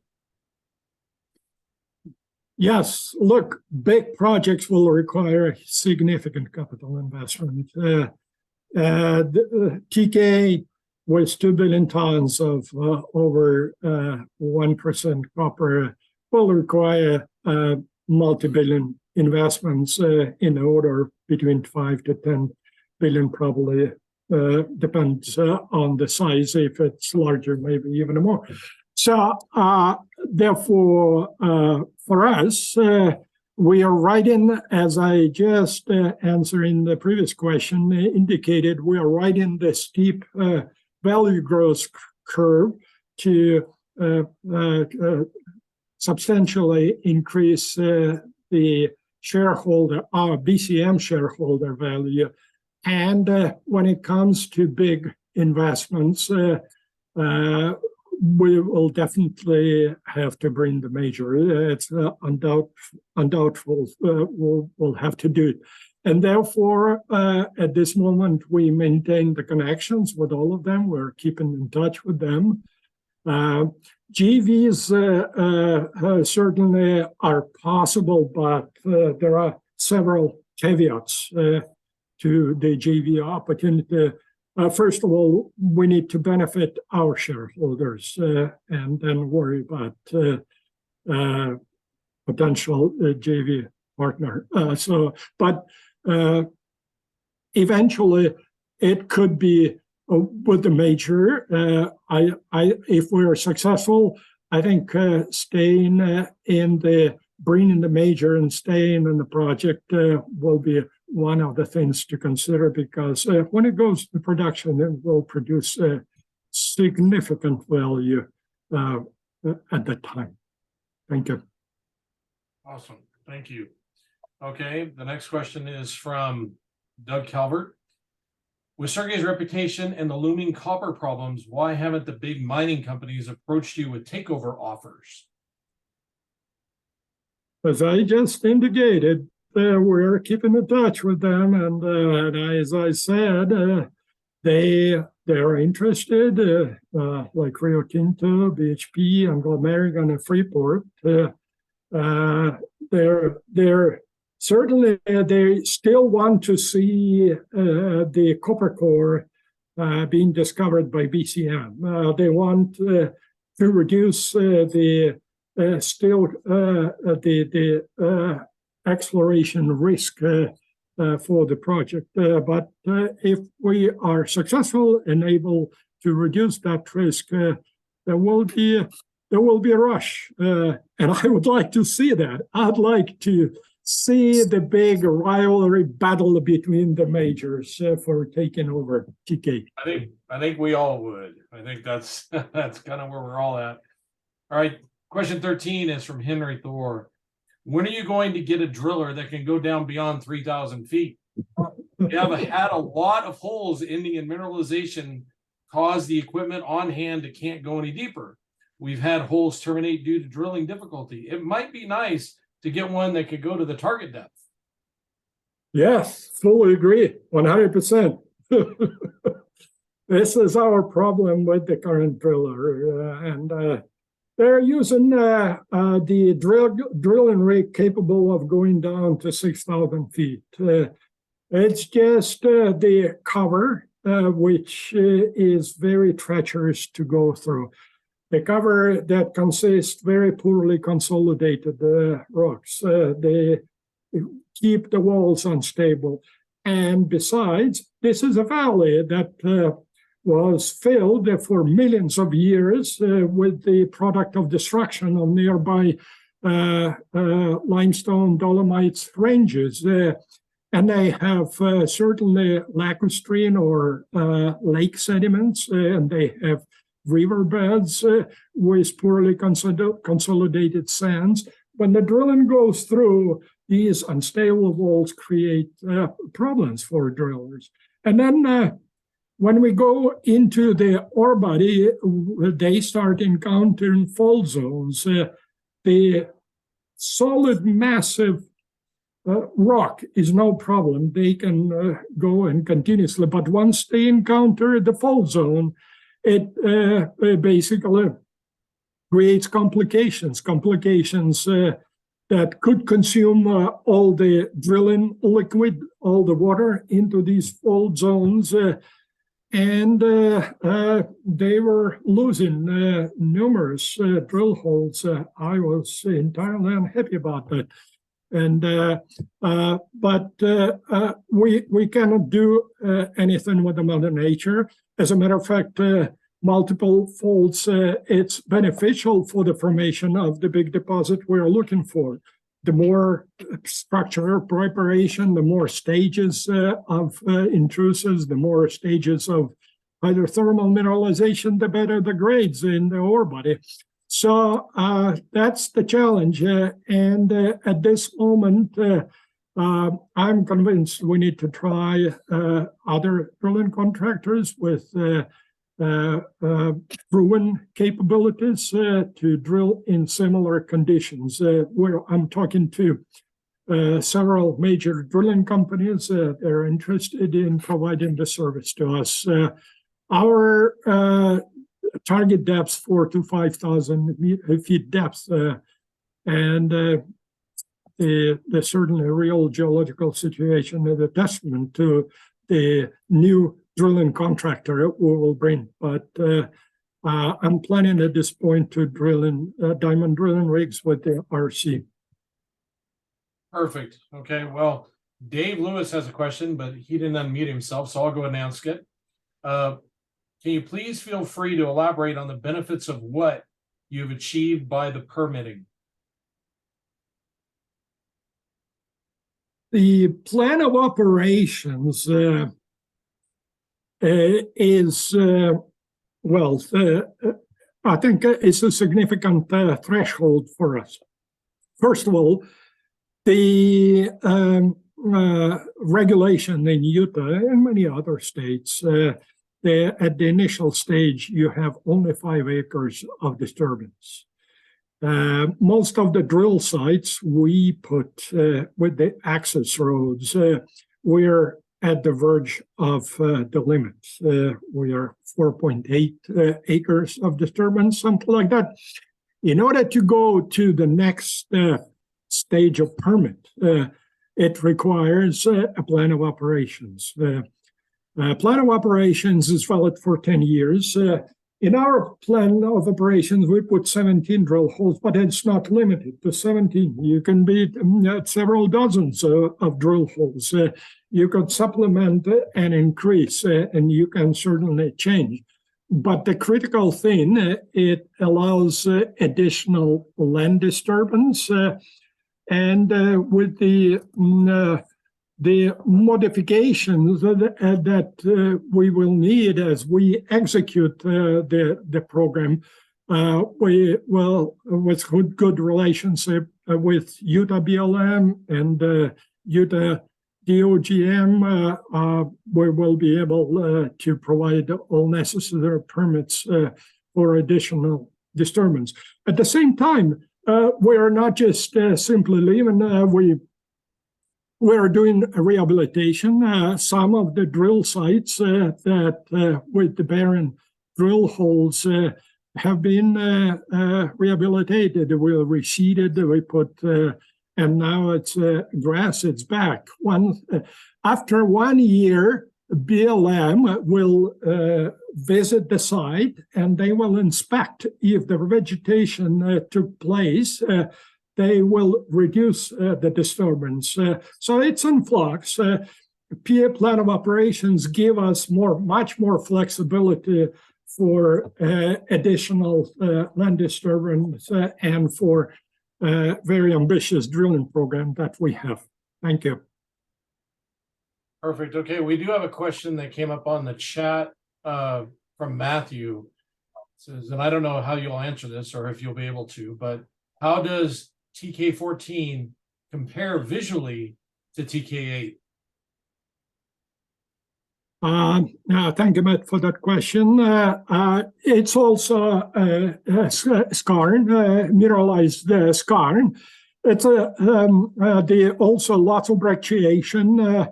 Yes, look, big projects will require significant capital investment. TK with 2 billion tons of over 1% copper will require multi-billion investments in order between 5 to 10 billion, probably depends on the size. If it's larger, maybe even more. So therefore, for us, we are right in, as I just answering the previous question indicated, we are right in the steep value growth curve to substantially increase the shareholder, our BCM shareholder value. And when it comes to big investments, we will definitely have to bring the major. It's undoubtful we'll have to do it. and therefore, at this moment, we maintain the connections with all of them. We're keeping in touch with them. GVs certainly are possible, but there are several caveats to the GV opportunity. First of all, we need to benefit our shareholders and then worry about potential JV partner. But eventually it could be with the major. If we're successful, I think staying bringing the major and staying in the project will be one of the things to consider, because when it goes to production, it will produce significant value at that time. Thank you. Awesome. Thank you. Okay, the next question is from Doug Calvert. With Sergey's reputation and the looming copper problems, why haven't the big mining companies approached you with takeover offers? As I just indicated, we're keeping in touch with them, and as I said, they're interested, like Rio Tinto, BHP, Vanglomerate, and Freeport. They're certainly, they still want to see the copper core being discovered by BCM. They want to reduce the exploration risk for the project. But if we are successful and able to reduce that risk, there will be a rush, and I would like to see that. I'd like to see the big rivalry battle between the majors for taking over TK. I think we all would. I think that's kind of where we're all at. All right, question 13 is from Henry Thor. When are you going to get a driller that can go down beyond 3,000 feet? We have had a lot of holes ending in mineralization cause the equipment on hand that can't go any deeper. We've had holes terminate due to drilling difficulty. It might be nice to get one that could go to the target depth. Yes, fully agree, 100%. This is our problem with the current driller, and they're using the drilling rig capable of going down to 6,000 feet. It's just the cover, which is very treacherous to go through. The cover that consists very poorly consolidated rocks. They keep the walls unstable. And besides, this is a valley that was filled for millions of years with the product of destruction of nearby limestone dolomites ranges. And they have certainly lacustrine or lake sediments, and they have riverbeds with poorly consolidated sands. When the drilling goes through, these unstable walls create problems for drillers. And then when we go into the ore body, they start encountering fault zones. The solid, massive rock is no problem. They can go and continuously, but once they encounter the fault zone, it basically creates complications that could consume all the drilling liquid, all the water into these fault zones. And they were losing numerous drill holes. I was entirely unhappy about that. And but we cannot do anything with the Mother Nature. As a matter of fact, multiple faults, it's beneficial for the formation of the big deposit we're looking for. The more structural preparation, the more stages of intrusives, the more stages of hydrothermal mineralization, the better the grades in the ore body. So that's the challenge. And at this moment, I'm convinced we need to try other drilling contractors with proven capabilities to drill in similar conditions. Where I'm talking to several major drilling companies that are interested in providing the service to us. Our target depth 4,000 to 5,000 feet depth, and the certainly real geological situation is a testament to the new drilling contractor we will bring. But I'm planning at this point to drill in diamond drilling rigs with the RC. Perfect. Okay, well, Dave Lewis has a question, but he didn't unmute himself, so I'll go ahead and ask it. Can you please feel free to elaborate on the benefits of what you've achieved by the permitting? The plan of operations is, well, I think it's a significant threshold for us. First of all, the regulation in Utah and many other states, at the initial stage, you have only 5 acres of disturbance. Most of the drill sites we put with the access roads, we're at the verge of the limits. We are 4.8 acres of disturbance, something like that. In order to go to the next stage of permit, it requires a plan of operations. Plan of operations is valid for 10 years. In our plan of operations, we put 17 drill holes, but it's not limited to 17. You can be at several dozens of drill holes. You could supplement and increase, and you can certainly change. But the critical thing, it allows additional land disturbance, and with the modifications that we will need as we execute the program, we will, with good relationship with Utah BLM and Utah DOGM, we will be able to provide all necessary permits for additional disturbance. At the same time, we are not just simply leaving, we are doing a rehabilitation. Some of the drill sites that with the barren drill holes have been rehabilitated. We reseeded, we put, and now it's grass, it's back. After 1 year, BLM will visit the site and they will inspect if the vegetation took place. They will reduce the disturbance. So it's in flux. PA plan of operations give us much more flexibility for additional land disturbance and for very ambitious drilling program that we have. Thank you. Perfect. Okay, we do have a question that came up on the chat from Matthew. It says, and I don't know how you'll answer this or if you'll be able to, but how does TK14 compare visually to TK8? Thank you, Matt, for that question. It's also skarn, mineralized skarn. It's also lots of brecciation,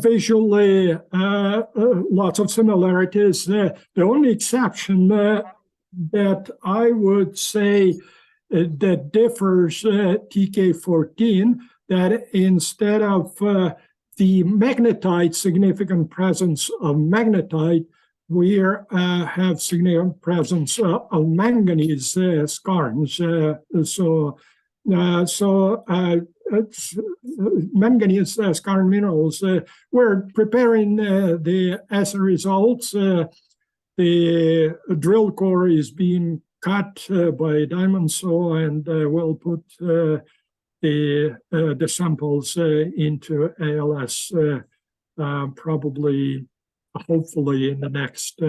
visually lots of similarities. The only exception that I would say that differs TK14, that instead of the magnetite, significant presence of magnetite, we have significant presence of manganese skarns. It's manganese skarn minerals. We're preparing as a result, the drill core is being cut by diamond saw, and we'll put the samples into ALS probably, hopefully in the next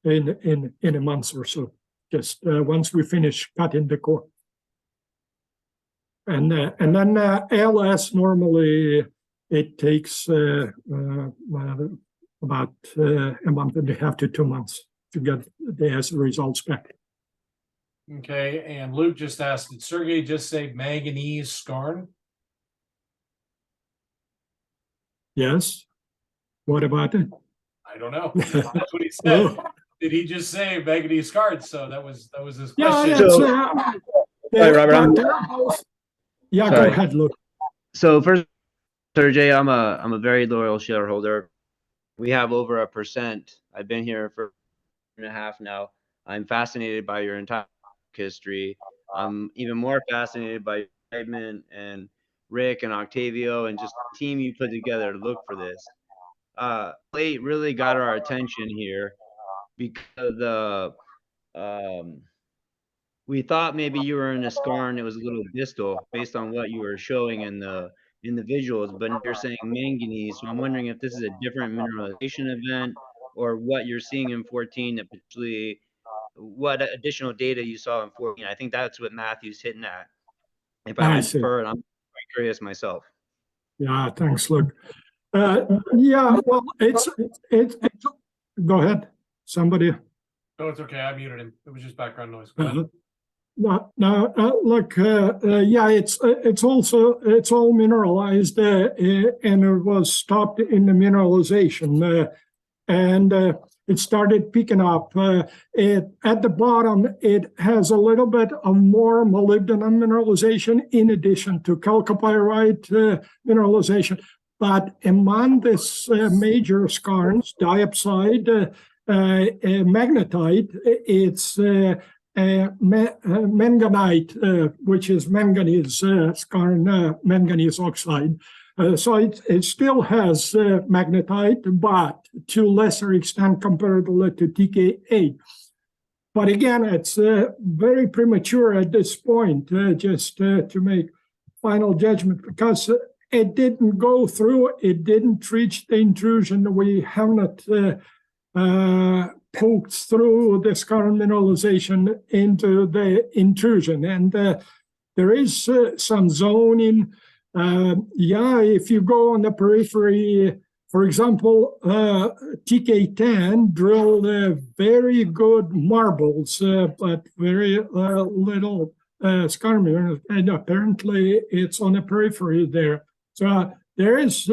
in a month or so. Just once we finish cutting the core, and then ALS normally it takes about a month and a half to 2 months to get the results back. Okay, and Luke just asked, did Sergey just say manganese skarn? Yes. What about it? I don't know. That's what he said. Did he just say manganese scards? So that was his Yeah, question. it's, So- Sorry, Robert, I'm- yeah, go Sorry. ahead, Luke. So first, Sergey, I'm a very loyal shareholder. We have over 1%. I've been here for 1.5 now. I'm fascinated by your entire history. I'm even more fascinated by Edmund and Rick and Octavio and just the team you put together to look for this. Late really got our attention here because we thought maybe you were in a scar and it was a little distal based on what you were showing in the visuals, but you're saying manganese. So I'm wondering if this is a different mineralization event or what you're seeing in 14 that potentially what additional data you saw in 14. I think that's what Matthew's hitting at. If I I might see. defer, and I'm quite curious myself. Yeah, thanks, Luke. Yeah, well, it's go ahead. Somebody. No, it's okay. I muted him. It was just background noise. Go ahead. No, look, yeah, it's all mineralized, and it was stopped in the mineralization, and it started picking up. At the bottom, it has a little bit of more molybdenum mineralization in addition to chalcopyrite mineralization. But among this major skarns, diopside, magnetite, it's manganite, which is manganese, skarn manganese oxide. So it still has magnetite, but to lesser extent comparatively to TK8. But again, it's very premature at this point just to make final judgment because it didn't go through, it didn't reach the intrusion. We haven't poked through the skarn mineralization into the intrusion. And there is some zoning. Yeah, if you go on the periphery, for example, TK10 drilled very good marbles, but very little skarn, and apparently it's on the periphery there. So there is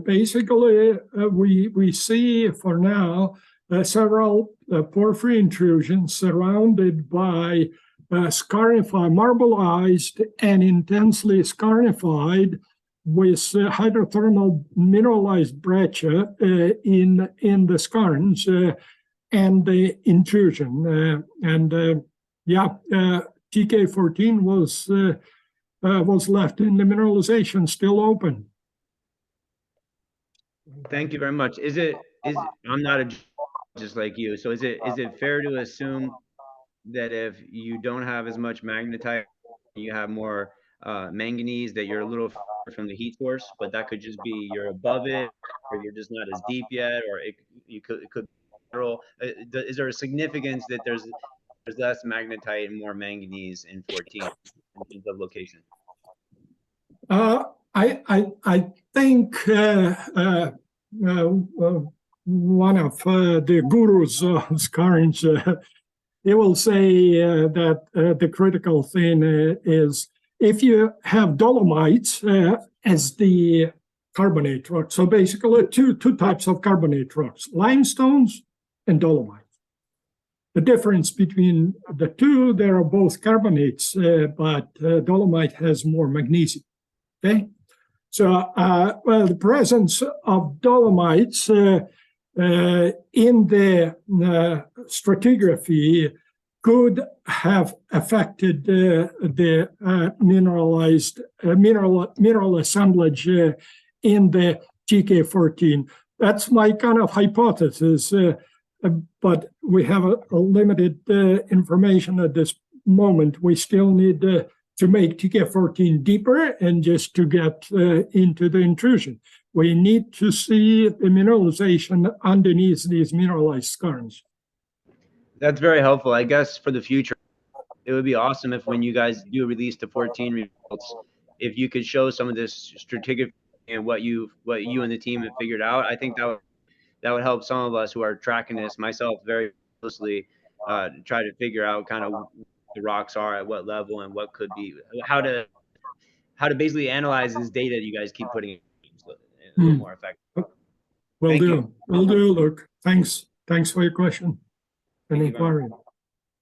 basically, we see for now several porphyry intrusions surrounded by skarnified, marbleized and intensely skarnified with hydrothermal mineralized breccia in the skarns and the intrusion. TK14 was left in the mineralization still open. Thank you very much. I'm not a just like you. So is it fair to assume that if you don't have as much magnetite, you have more manganese, that you're a little far from the heat source, but that could just be you're above it, or you're just not as deep yet, or it could be is there a significance that there's less magnetite and more manganese in 14 in terms of location? I think one of the gurus of skarns, he will say that the critical thing is if you have dolomites as the carbonate rock. So basically two types of carbonate rocks, limestones and dolomites. The difference between the two, they are both carbonates, but dolomite has more magnesium. Okay, so well, the presence of dolomites in the stratigraphy could have affected the mineral assemblage in the TK14. That's my kind of hypothesis, but we have a limited information at this moment. We still need to make TK14 deeper and just to get into the intrusion. We need to see the mineralization underneath these mineralized skarns. That's very helpful. I guess for the future, it would be awesome if when you guys do release the 14 results, if you could show some of this stratigraphy and what you and the team have figured out. I think that would help some of us who are tracking this, myself very closely, try to figure out kind of the rocks are at what level and what could be how to basically analyze this data you guys keep putting in. a little more effective. Will Thank do. you. Will do, Luke. Thanks for your question and Thank you, inquiry.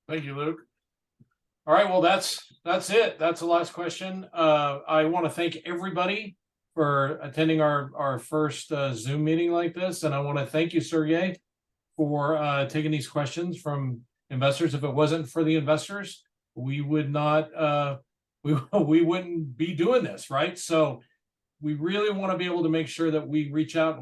Thank you, Luke. All right, well, that's it. That's the last question. I want to thank everybody for attending our first Zoom meeting like this, and I want to thank you, Sergey, for taking these questions from investors. If it wasn't for the investors, we would not we wouldn't be doing this, right? So we really want to be able to make sure that we reach out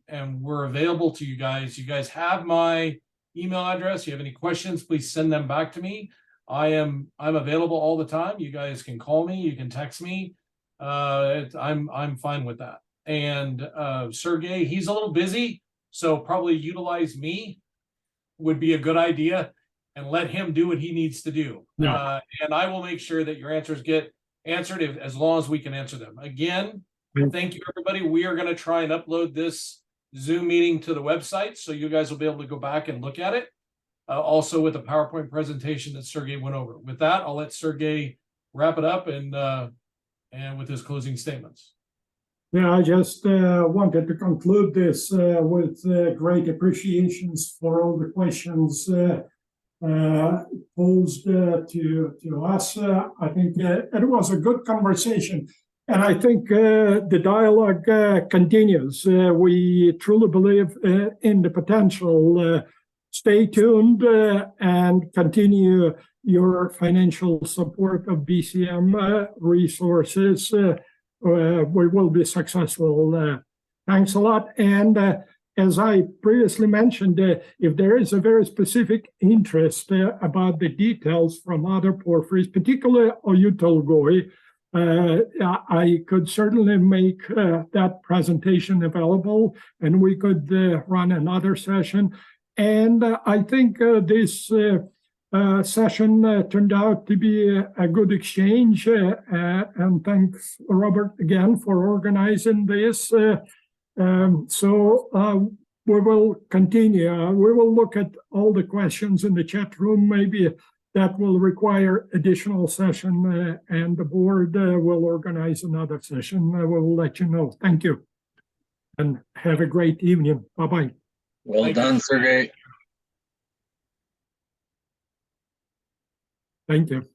and we're available to you guys. You guys have my email address. If you have any questions, please send them back to me. I'm available all the time. You guys can call me, you can text me. I'm fine with that. And Sergey, he's a little busy, so probably utilize me would be a good idea, and let him do what he needs to do. Yeah. And I will make sure that your answers get answered as long as we can answer them. Again, thank you, everybody. We are going to try and upload this Zoom meeting to the website, so you guys will be able to go back and look at it. Also with the PowerPoint presentation that Sergey went over. With that, I'll let Sergey wrap it up and with his closing statements. Yeah, I just wanted to conclude this with great appreciations for all the questions posed to us. I think it was a good conversation. And I think the dialogue continues. We truly believe in the potential. Stay tuned and continue your financial support of BCM resources. We will be successful. Thanks a lot. And as I previously mentioned, if there is a very specific interest about the details from other porphyries, particularly Oyu-Tolgoi, I could certainly make that presentation available, and we could run another session. And I think this session turned out to be a good exchange. And thanks, Robert, again for organizing this. So we will continue. We will look at all the questions in the chat room. Maybe that will require additional session, and the board will organize another session. I will let you know. Thank you. And have a great evening. Bye-bye. Well done, Sergey. Thank you.